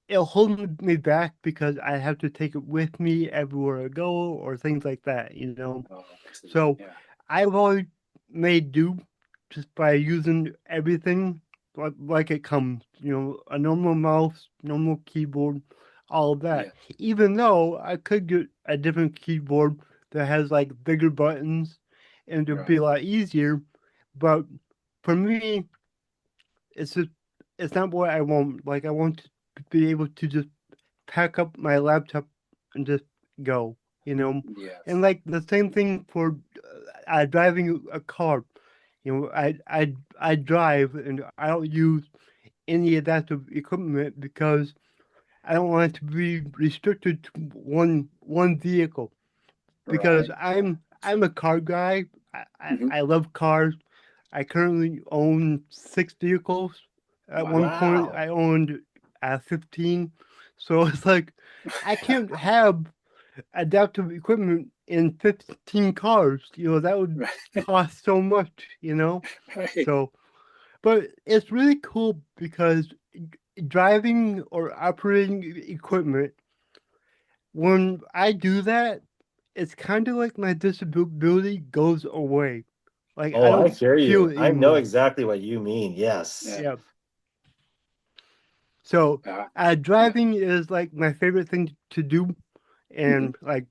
it'll hold me back because I have to take it with me everywhere I go or things like that. Oh, I see. So Yeah. I've always made do just by using everything like it comes, a normal mouse, normal keyboard, all of that. Yeah. Even though I could get a different keyboard that has like bigger buttons and it'd be Right. a lot easier, but for me, it's just it's not what I want. Like I want to be able to just pack up my laptop and just go. And Yes. like the same thing for driving a car. I drive and I don't use any adaptive equipment because I don't want it to be restricted to one vehicle because Right. Yeah. I'm a car guy. I, I, Mm-hmm. I love cars. I currently own 6 vehicles. At one Wow. point, Wow. I owned 15. So it's like I can't have adaptive equipment in 15 cars. That would Right. cost so much. Right. So, but it's really cool because driving or operating equipment, when I do that, it's kind of like my disability goes away. Like I Oh, I don't hear feel you. it I know anymore. exactly what you mean. Yeah. Yes. Yeah. So Yeah. driving is like my favorite thing to do, Mm-hmm. and like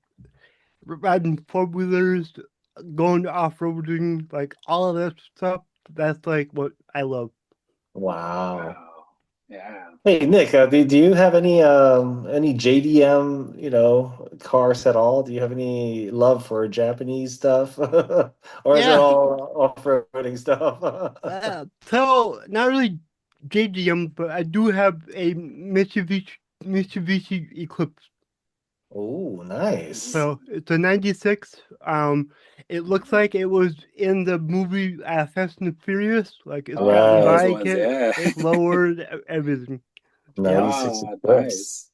riding 4 wheelers, going off roading, like all of that stuff. That's like what I love. Wow. Wow. Yeah. Hey Nick, do you have any JDM, cars at all? Do you have any love for Japanese stuff? Or is it Yeah. all off-roading stuff? So not really JDM, but I do have a Mitsubishi Eclipse. Oh, nice. Mhm. So it's a '96. It looks like it was in the movie Fast and Furious. Like it's Oh, got those bike, ones, yeah. it's lowered, everything. Yep. 96 Ah, Eclipse. nice.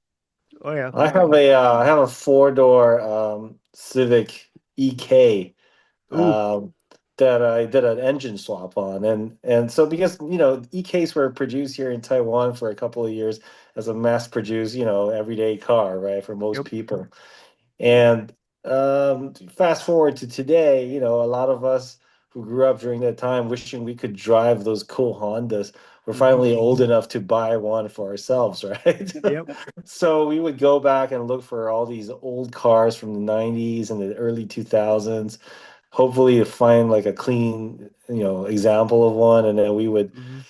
Oh yeah. Yeah. I have a four-door Civic EK Ooh. um, that I did an engine swap on, and so because EKs were produced here in Taiwan for a couple of years as a mass-produced everyday car, right, for most Yep. people. And fast forward to today, a lot of us who grew up during that time wishing we could drive those cool Hondas. We're Hmm. finally old enough to buy one for ourselves, right? Yep. So we would go back and look for all these old cars from the 90s and the early 2000s, hopefully to find like a clean, example of one. And then we would Hmm.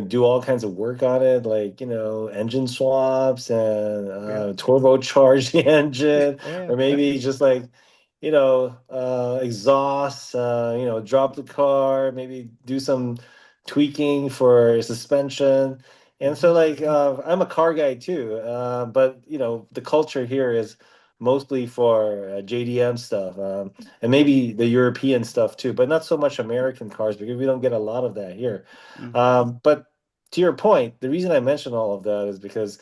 do all kinds of work on it, like, engine swaps and Yep. turbocharge the engine, Oh yeah. or maybe just like, exhaust, drop the car, maybe do some tweaking for suspension. And so, Hmm. like, I'm a car guy too, but, the culture here is mostly for JDM stuff, and maybe the European stuff too, but not so much American cars because we don't get a lot of that here. Hmm. But to your point, the reason I mention all of that is because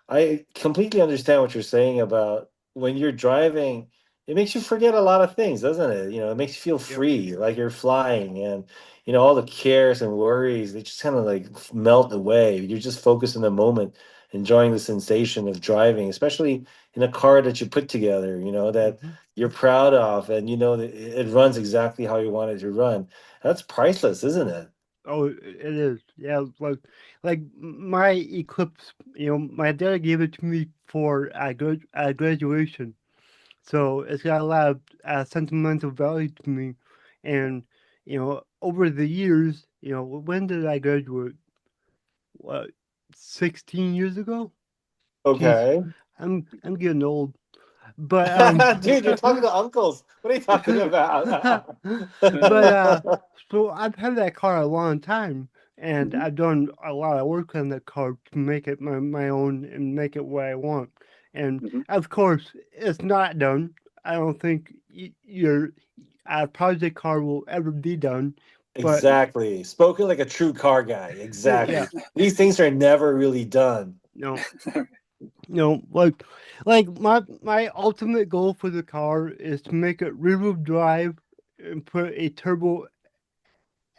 I completely understand what you're saying about when you're driving, it makes you forget a lot of things, doesn't it? It makes you feel Yep. free, like you're flying, and all the cares and worries, they just kind of like melt away. You're just focused in the moment, enjoying the sensation of driving, especially in a car that you put together, that Hmm. you're proud of, and that it runs exactly how you want it to run. That's priceless, isn't it? Oh, it is. Yeah, like my Eclipse. My dad gave it to me for graduation, so it's got a lot of sentimental value to me. And over the years, when did I graduate? What, 16 years ago? Jeez, Okay. I'm getting old. But Dude, you're talking to uncles. What are you talking about? but so I've had that car a long time, and Mhm, I've done a lot of work on that car to make it my own and make it what I want. And mhm. of course, it's not done. I don't think your project car will ever be done. But Exactly. Spoken like a true car guy. yeah, Exactly. These things are never really done. no, no, like my ultimate goal for the car is to make it rear-wheel drive and put a turbo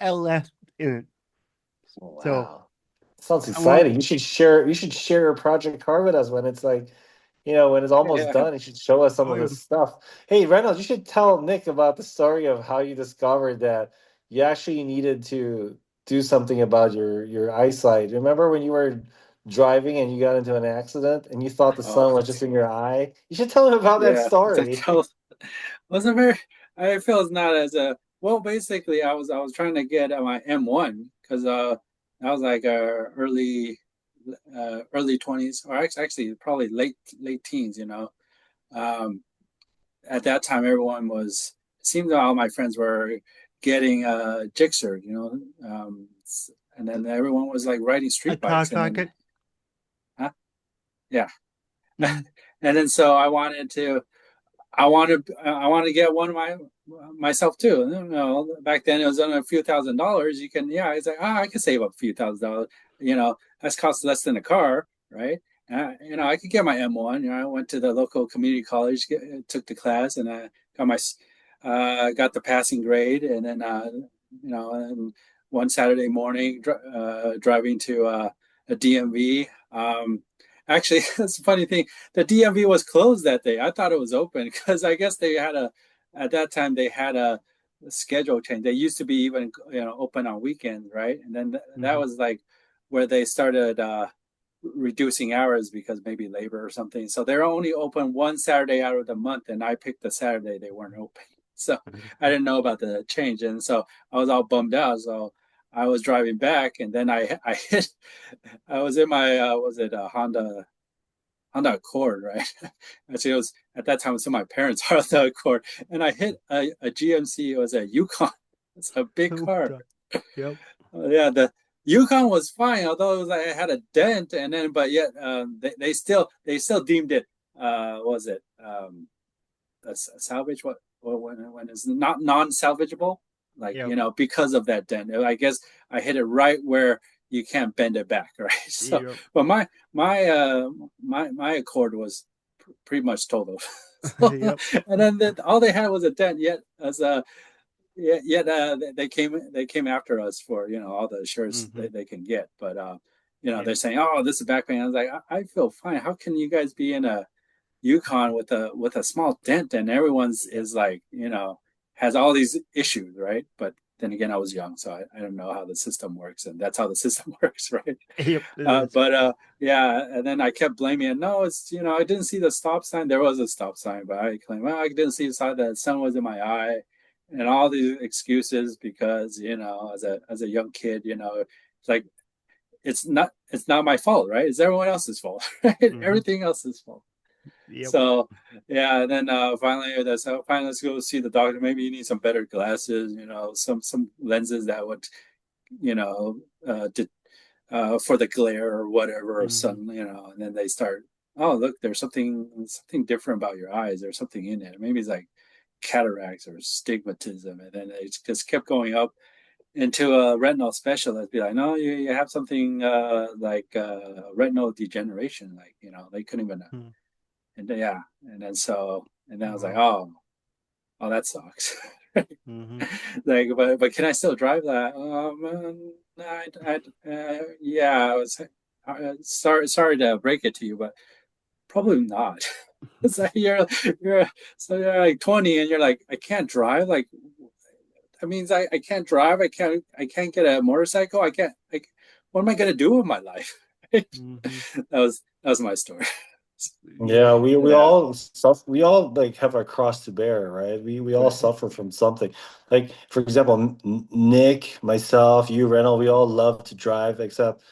LS in it. Oh, So wow. Sounds I want, exciting. You should share your project car with us when it's like, when it's almost Yeah. done. You should show us some oh of yeah, this stuff. Hey, Reynolds, you should tell Nick about the story of how you discovered that you actually needed to do something about your eyesight. Remember when you were driving and you got into an accident and you thought the Oh, sun was just in your eye? You should tell him about that yeah. story. Wasn't very. I feel it's not as a well. Basically, I was trying to get my M1 because I was like early 20s or actually probably late teens. Um, at that time, everyone was. It seemed that all my friends were getting Gixxer. And then everyone was like riding a street car bikes, and then socket. huh? Yeah, Mm-hmm. and then so I want to get one of myself too. Back then it was only a few $1,000s. You can, yeah, it's like, I can save up a few $1,000s. That's cost less than a car, right? I could get my M1. I went to the local community college, took the class, and I got the passing grade, and then and one Saturday morning, driving to a DMV. Actually, that's a funny thing. The DMV was closed that day. I thought it was open because I guess at that time they had a schedule change. They used to be even open on weekends, right? And then that Mm-hmm. was like where they started reducing hours because maybe labor or something. So they're only open one Saturday out of the month, and I picked the Saturday they weren't open. So I didn't know about the change, and so I was all bummed out. So I was driving back, and then I hit. I was in my was it a Honda Accord, right? Actually, it was at that time. Some of my parents Honda Accord, and I hit a GMC. It was a Yukon. It's a big Oh, car. God. Yep. Yeah, the Yukon was fine, although it, it had a dent, and then but yet they still deemed it was it a salvage when it's not non-salvageable, like Yep. because of that dent. I guess I hit it right where you can't bend it back, right? So, Yep. but my Accord was pretty much total. So, Yep. and then all they had was a dent. Yet as a yet they came after us for all the insurance Mm-hmm. they can get, but Yep. they're saying, oh, this is back pain. I was like, I feel fine. How can you guys be in a Yukon with a small dent and everyone's Yep. is like has all these issues, right? But then again, I was young, so I don't know how the system works, and that's how the system works, right? Yep. It uh, is. but uh, yeah, and then I kept blaming it. No, it's I didn't see the stop sign. There was a stop sign, but I claim, well, I didn't see the sign. The sun was in my eye, and all these excuses because as a young kid, it's like it's not my fault, right? It's everyone else's fault, right? Mm-hmm. Everything else's fault. Yep. So yeah, and then finally let's go see the doctor. Maybe you need some better glasses, some lenses that would you know did, for the glare or whatever of Mm-hmm. sun, and then they start, oh look, there's something different about your eyes. There's something in it. Maybe it's like cataracts or stigmatism, and then it just kept going up into a retinal specialist. Be like, no, you have something like retinal degeneration. Like they couldn't even. And yeah, and then I was like, Wow. oh, that sucks. Mm-hmm. Like, but can I still drive that? Yeah, I was sorry to break it to you, but probably not. It's like you're like 20 and you're like, I can't drive. Like that means I can't drive. I can't get a motorcycle. I can't. Like, what am I gonna do with my life? Mm-hmm. That was my story. Yep. Yeah, we Yeah, all suffer. We all like have our cross to bear, right? We all right. suffer from something. Like for example, Nick, myself, you, Reynold, we all love to drive, except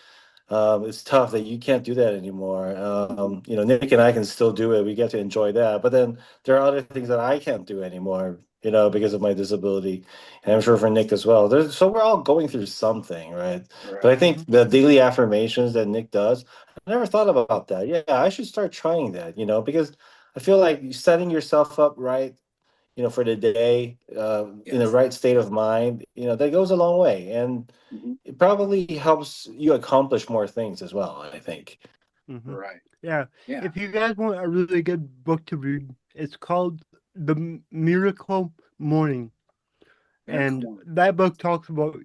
it's tough that you can't do that anymore. Mhm. Nick and I can still do it. We get to enjoy that. But then there are other things that I can't do anymore, because of my disability. And I'm sure for Nick as well. So we're all going through something, right? But I Right. think Mm-hmm. the daily affirmations that Nick does, I never thought about that. Yeah, I should start trying that, because I feel like setting yourself up right, for the day, in the Yes. right state of mind, that goes a long way. And Hmm. it probably helps you accomplish more things as well, I think. Mm-hmm. Right. Yeah. Yeah. If you guys want a really good book to read, it's called Miracle Morning. Miracle And Morning. that book talks about,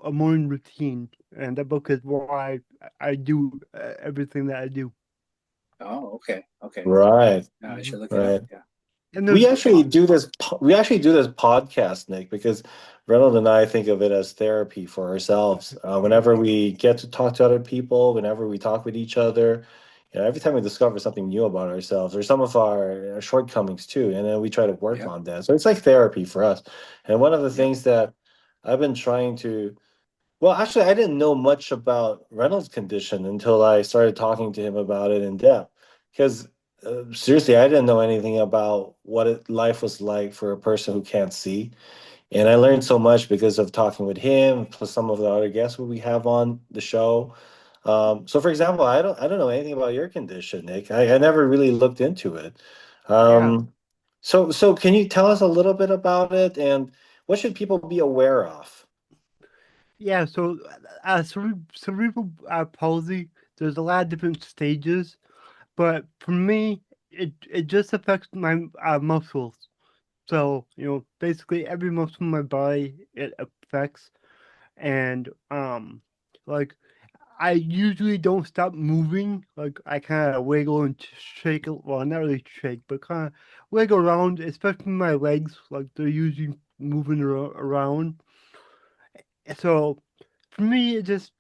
a morning routine. And that book is why I do everything that I do. Oh, okay. Okay. Right, I Hmm. should look it up. right. Yeah. And We there's, actually do this. We actually do this podcast, Nick, because Reynolds and I think of it as therapy for ourselves. Whenever hmm we get to talk to other people, whenever we talk with each other, every time we discover something new about ourselves or some of our shortcomings too, and then we try to work Yep. on that. So it's like therapy for us. And one of the Yep. things that I've been trying to Well, actually, I didn't know much about Reynolds' condition until I started talking to him about it in depth. Because seriously, I didn't know anything about what life was like for a person who can't see. And I learned so much because of talking with him, plus some of the other guests who we have on the show. So, for example, I don't know anything about your condition, Nick. I never really looked into it. yeah. Um, so can you tell us a little bit about it and what should people be aware of? Yeah. So, cerebral palsy, there's a lot of different stages. But for me, it just affects my muscles. So, basically every muscle in my body it affects. And, like, I usually don't stop moving. Like, I kind of wiggle and shake, well, not really shake, but kind of wiggle around, especially my legs. Like, they're usually moving around. So, for me, it just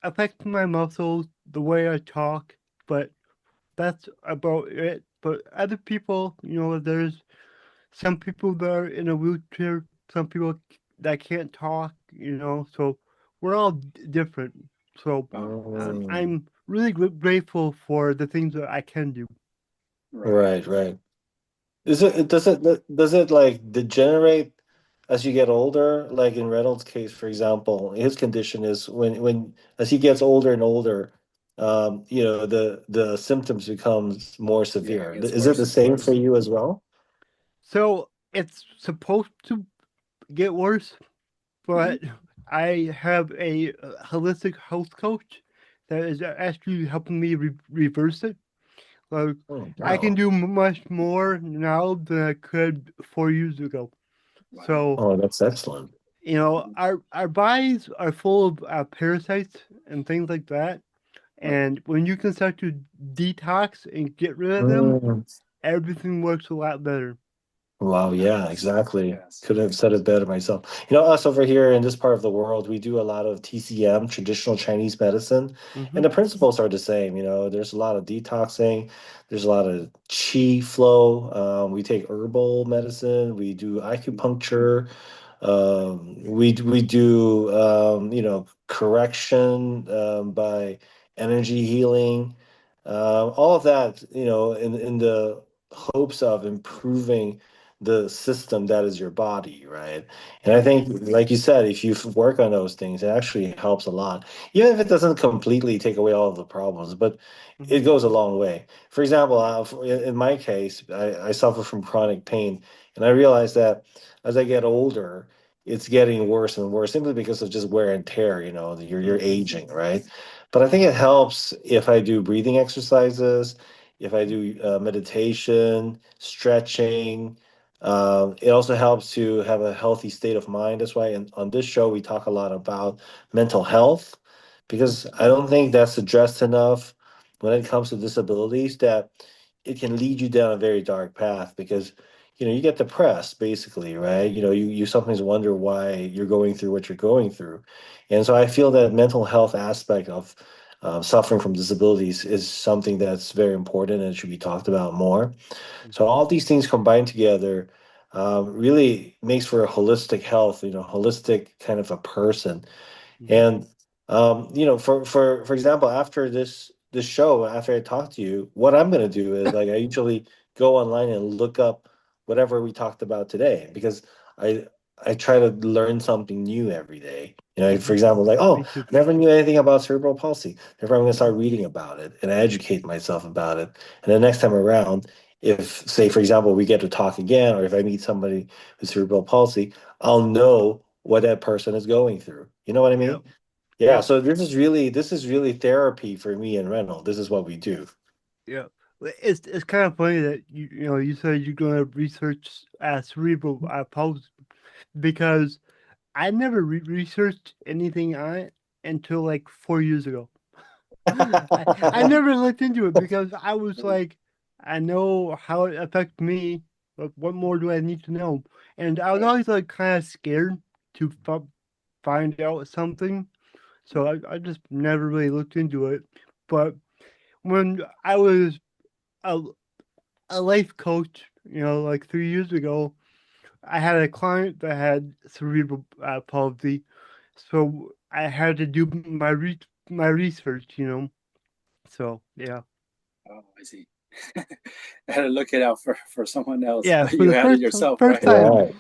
affects my muscles, the way I talk, but that's about it. But other people, there's some people that are in a wheelchair, some people that can't talk, so we're all different. So Oh, Mm, I'm really grateful for the things that I can do. right. right, right. Does it like degenerate as you get older? Like in Reynolds' case, for example, his condition is when as he gets older and older, the symptoms becomes more Yeah, it severe. gets Is it worse the and same for worse. you as well? So it's supposed to get worse, Hmm. but I have a holistic health coach that is actually helping me reverse it. Like Oh, I can wow. do much more now than I could 4 years ago. Wow. So Oh, that's excellent. Mhm. our bodies are full of parasites and things like that. Right. And when you can start to detox and get rid of them, Mm. everything works a lot better. Wow, yeah, Yes. exactly. Yes. Could have said it better myself. Us over here in this part of the world, we do a lot of TCM, traditional Chinese medicine, and Hmm. the principles are the same. There's a lot of detoxing, there's a lot of qi flow. We take herbal medicine, we do acupuncture, we do correction by energy healing, all of that, in the hopes of improving the system that is your body, right? And I Hmm. think, like you said, if you work on those things, it actually helps a lot. Even if it doesn't completely take away all of the problems, but Hmm. it goes a long way. For example, Yeah. in my case, I suffer from chronic pain, and I realize that as I get older, it's getting worse and worse simply because of just wear and tear. You're Hmm. aging, right? But I think it helps if I do breathing exercises, if I do meditation, stretching. It also helps to have a healthy state of mind. That's why on this show we talk a lot about mental health because I don't think that's addressed enough when it comes to disabilities, that it can lead you down a very dark path because you get depressed basically, right? You sometimes wonder why you're going through what you're going through. And so I feel that mental health aspect of suffering from disabilities is something that's very important and should be talked about more. So all these things combined together really makes for a holistic health, holistic kind of a person. Hmm. And for example, after this show, after I talk to you, what I'm going to do is, like, I usually go online and look up whatever we talked about today because I I try to learn something new every day. For Hmm. example, like, Me oh, too. I never knew anything about cerebral palsy. Therefore, I'm going to Hmm. start reading about it and educate myself about it. And the next time around, if, say, for example, we get to talk again, or if I meet somebody with cerebral palsy, I'll know what that person is going through. You know what I Yep. mean? Yeah, Yep. so this is really therapy for me and Reynolds. This is what we do. Yep. It's kind of funny that you said you're going to research cerebral palsy because I never researched anything on it until like 4 years ago. I never looked into it because I was like, I know how it affects me, but what more do I need to know? And I was Right. always like kind of scared to find out something, so I just never really looked into it. But when I was a, a life coach, like 3 years ago, I had a client that had cerebral palsy, so I had to do my research. So yeah. Oh, I see. I had to look it out for someone else, Yeah, but for you the had it first yourself, first right? time. Right.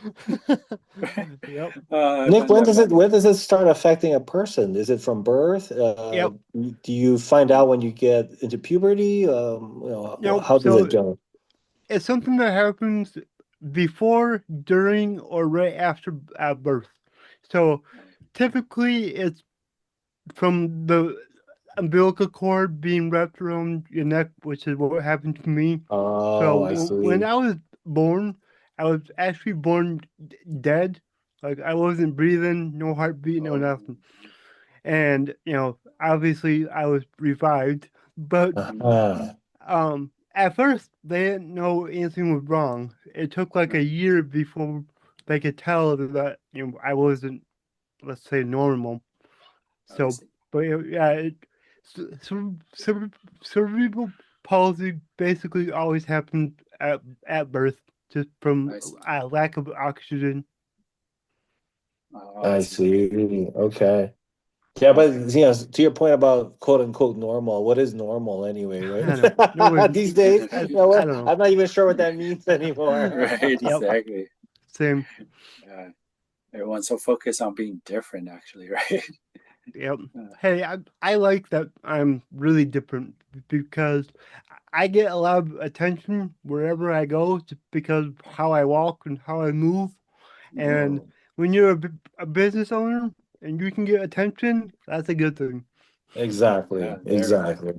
Right. Yep. I Nick, find when that does it funny. when does it start affecting a person? Is it from birth? Yep. Do you find out when you get into puberty? Nope. How does it So go? it's something that happens before, during, or right after birth. So typically, it's from the umbilical cord being wrapped around your neck, which is what happened to me. So Oh, I when see. I was born, I was actually born dead. Like I wasn't breathing, no heartbeat, no Oh, nothing. And obviously I was revived, but Uh-huh. at first they didn't know anything was wrong. It took like a right. year before they could tell that I wasn't, let's say, normal. I So see. but yeah, cerebral palsy basically always happens at birth, just from I see. a lack of oxygen. Oh, I I see. see. Okay. Yeah, but to your point about quote unquote normal, what is normal anyway, I know. No, right? These days, I don't know. I'm not even sure what that means anymore. Right, Yep, exactly. same. Yeah, everyone's so focused on being different, actually, right? Yep. Uh, Hey, I like that I'm really different because I get a lot of attention wherever I go just because of how I walk and how I move. And Mm, when you're a business owner and you can get attention, that's a good thing. yeah, exactly, very good. exactly.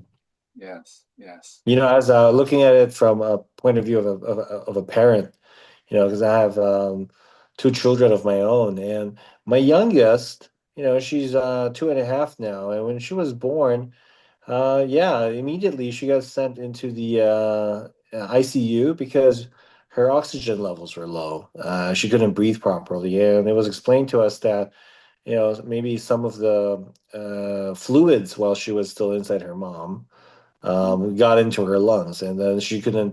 Yes, yes. As looking at it from a point of view of a parent, because I have two children of my own, and my youngest, she's 2.5 now, and when she was born, yeah, immediately she got sent into the ICU because her oxygen levels were low. She couldn't breathe properly, and it was explained to us that maybe some of the fluids while she was still inside her mom Mm, got into her lungs, and then she couldn't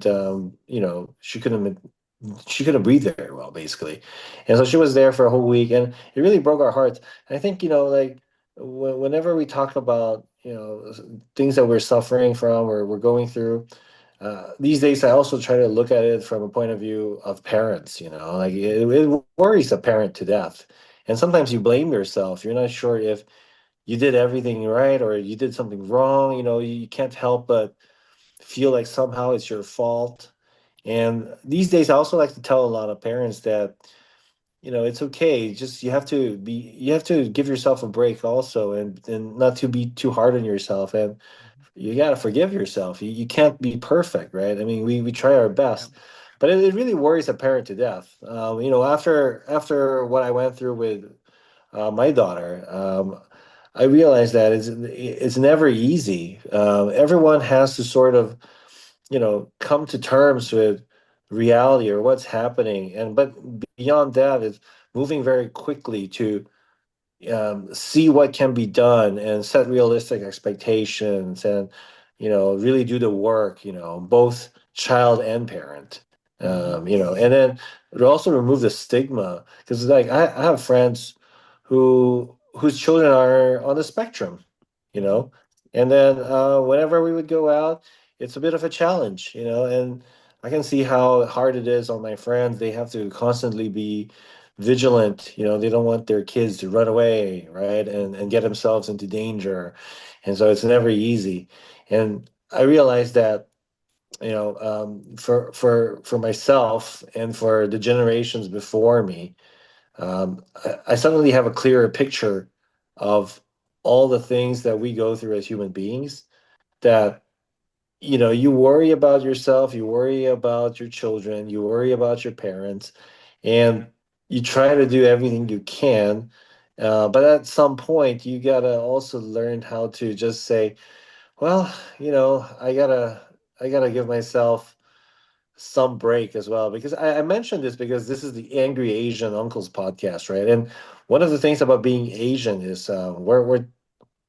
breathe very well, basically. And so she was there for a whole week, and it really broke our hearts. And I think, like whenever we talk about, things that we're suffering from or we're going through, these days I also try to look at it from a point of view of parents, like it worries a parent to death. And sometimes you blame yourself. You're not sure if you did everything right or you did something wrong. You can't help but feel like somehow it's your fault. And these days, I also like to tell a lot of parents that, it's okay. Just you have to give yourself a break also, and not to be too hard on yourself. And you got to forgive yourself. You can't be perfect, right? I mean, we try our Yep. best, but it really worries a parent to death. After what I went through with my daughter, I realized that it's never easy. Everyone has to sort of, come to terms with reality or what's happening, and but beyond that is moving very quickly to see what can be done and set realistic expectations, and really do the work, both child and parent. Hmm. And then it also remove the stigma, because like I have friends whose children are on the spectrum, you Hmm. know and then whenever we would go out, it's a bit of a challenge, and I can see how hard it is on my friends. They have to constantly be vigilant. They don't want their kids to run away, right, and get themselves into danger. And so it's never easy. And I realized that, for myself and for the generations before me, I suddenly have a clearer picture of all the things that we go through as human beings, that you worry about yourself, you worry about your children, you worry about your parents, and you try to do everything you can. But at some point, you gotta also learn how to just say, well, I gotta give myself some break as well, because I mentioned this because this is the Angry Asian Uncles podcast, right? And one of the things about being Asian is we're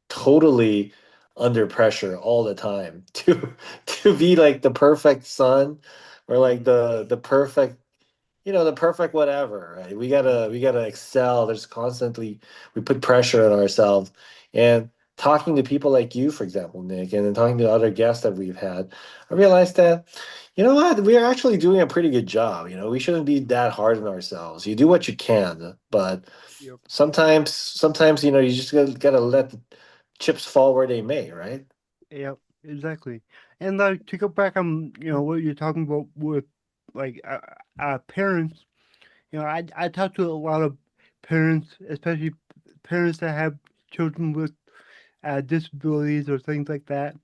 totally under pressure all the time to be like the perfect son, or like Hmm. the perfect whatever, right? We gotta excel. There's constantly, we put pressure on ourselves. And talking to people like you, for example, Nick, and then talking to other guests that we've had, I realized that, what, we are actually doing a pretty good job. We shouldn't be that hard on ourselves. You do what you can, but Yep. sometimes you just gotta let the chips fall where they may, right? Yep. Exactly. And like to go back on, what you're talking about with like parents. I talk to a lot of parents, especially parents that have children with disabilities or things like that.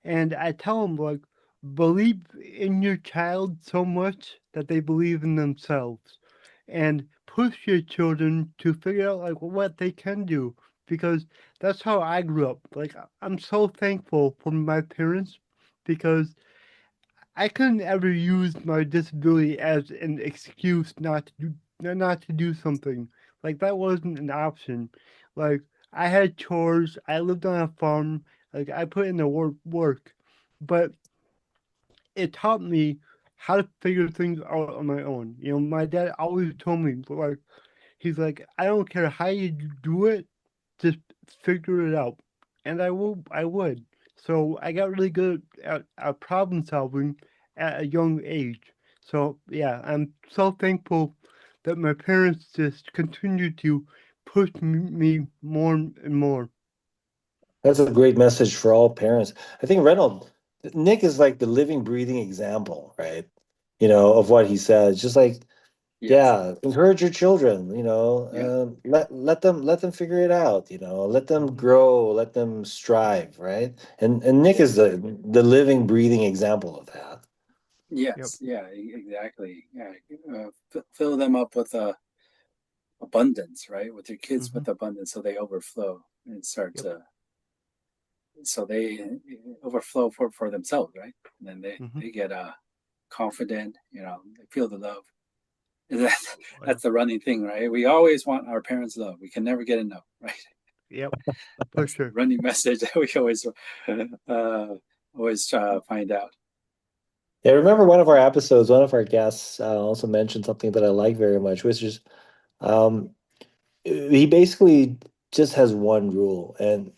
And I tell them, like, believe in your child so much that they believe in themselves, and push your children to figure out like what they can do, because that's how I grew up. Like, I'm so thankful for my parents because I couldn't ever use my disability as an excuse not to do something. Like that wasn't an option. Like I had chores, I lived on a farm, like I put in the work, but it taught me how to figure things out on my own. My dad always told me like he's like, I don't care how you do it, just figure it out, and I would. So I got really good at problem solving at a young age. So yeah, I'm so thankful that my parents just continue to push me more and more. That's a great message for all parents. I think Nick is like the living, breathing example, right? Of what he says. Just like, Yes. yeah, encourage your children. Yeah. Let them figure it out. Let them Mhm. grow, let them strive, right? And Nick is Yes. the living, breathing example of that. Yep. Yes. Yeah. Exactly. Yeah. Fill them up with abundance, right? With your kids Hmm. with abundance, so they overflow and start Yep. to, so they overflow for themselves, right? And then Hmm. they get confident. They feel the love. And Oh, yeah. that's the running thing, right? We always want our parents' love. We can never get enough, right? Yep. For That's the sure. running message that we always find out. Yeah, I remember one of our episodes, one of our guests also mentioned something that I like very much, which is um, he basically just has one rule, and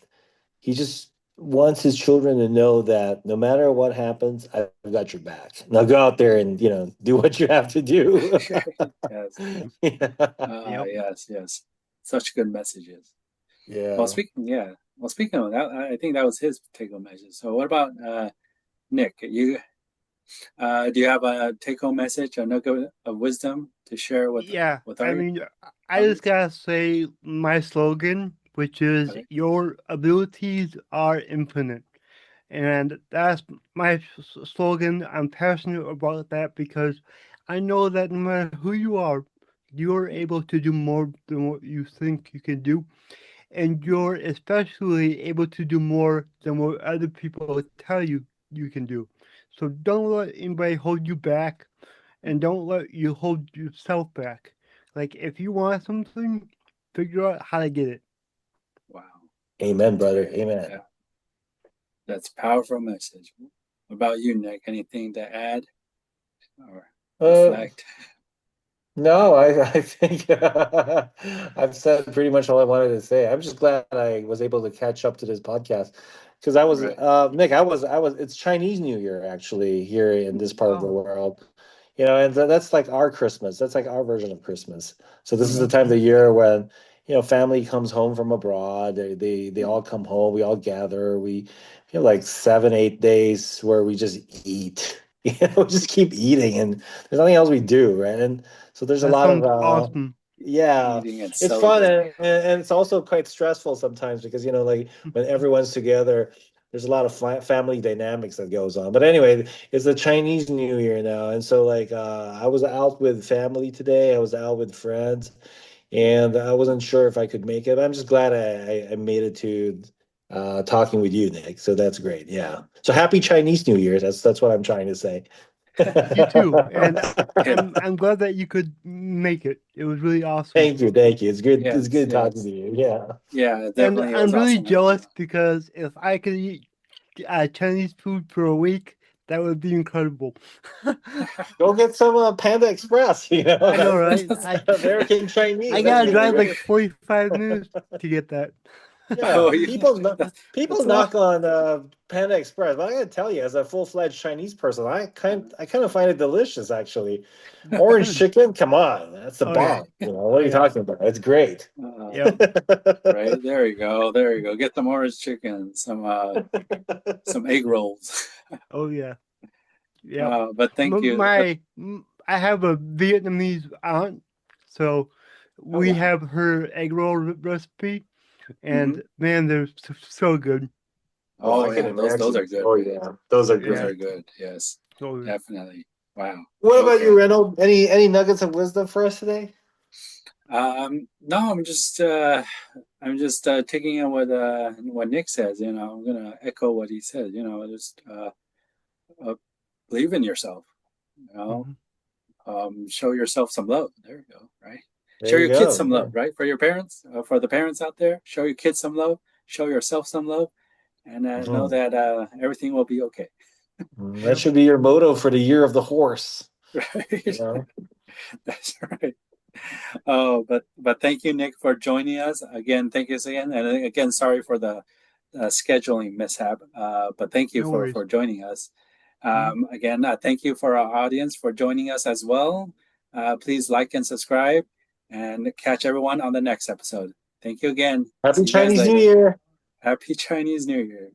he just wants his children to know that no matter what happens, I've got your back. Now go out there and do what you have to do. Yes. Yeah. Yep. Yes. Yes. Such good messages. Well, Yeah. speaking of that, I think that was his take-home message. So, what about Nick? Do you have a take-home message, a nugget of wisdom to share Yeah. with I our mean, I just audience? gotta say my slogan, which is Okay. "Your abilities are infinite." And that's my slogan. I'm passionate about that because I know that no matter who you are, you're able to do more than what you think you can do. And you're especially able to do more than what other people tell you can do. So don't let anybody hold you back and don't let you hold yourself back. Like if you want something, figure out how to get it. Wow, Amen, that's brother. great. Amen. Yeah, that's a powerful message. What about you, Nick? Anything to add or Uh, reflect? No, I think I've said pretty much all I wanted to say. I'm just glad I was able to catch up to this podcast because Right. Nick, it's Chinese New Year actually here in this part of the Oh. world, and that's like our Christmas. That's like our version of Christmas. So this is the Mm-hmm. time of the year when, family comes home from abroad. They all Mm-hmm. come home. We all gather. We have like 7, 8 days where we just eat. We just keep eating, and there's nothing else we do, right? And so there's a That lot of sounds awesome. yeah, Eating and it's fun, celebrating. and it's also quite stressful sometimes because like when everyone's together, there's a lot of family dynamics that goes on. But anyway, it's the Chinese New Year now, and so like I was out with family today. I was out with friends, and I wasn't sure if I could make it. I'm just glad I made it to talking with you, Nick. So that's great. Yeah. So happy Chinese New Year. That's what I'm trying to say. You too, and Yeah. I'm glad that you could make it. It was really awesome, Thank you, thank you. It's good. It's Yes. good talking to Yes. you. Yeah. Yeah. and Definitely, it I'm was really awesome having you. jealous because if I could eat Chinese food for a week, that would be incredible. Go get some Panda Express. I know, That's right? American Chinese. I That's gotta good. drive like Right? 45 minutes to get that. Yeah, Oh, yeah. people That's a lot. knock on Panda Express, but I gotta tell you, as a full-fledged Chinese person, I kind of find it delicious actually. Orange chicken, come on, that's the Oh yeah, bomb. What oh are you yeah, talking about? It's great. yep, Right. There you go. There you go. Get some orange chicken, some egg rolls. oh yeah, yep. But thank you. I have a Vietnamese aunt, so Oh we wow. have her egg roll recipe, Hmm. and man, they're so good. Oh, Oh I can yeah, those are imagine. good, Oh right? yeah, those are Those Yeah, are great. good. Yes, so good. definitely. Wow. What about you, Okay. Reynold? Any nuggets of wisdom for us today? No, I'm just taking in what Nick says. I'm gonna echo what he says. Just uh, believe in yourself. You know, Hmm. show yourself some love. There you go. Right. Show There you your kids go. some Yeah. love. Right, for your parents, for the parents out there. Show your kids some love. Show yourself some love, and know Mhm. that everything will be okay. That Yep. should be your motto for the year of the horse. You Right. know? That's right. Oh, but thank you, Nick, for joining us again. Thank you again, and again, sorry for the scheduling mishap. But thank you No worries. for joining us. Mhm. Again, thank you for our audience for joining us as well. Please like and subscribe, and catch everyone on the next episode. Thank you again. Happy See you guys Chinese New later. Year. Happy Chinese New Year.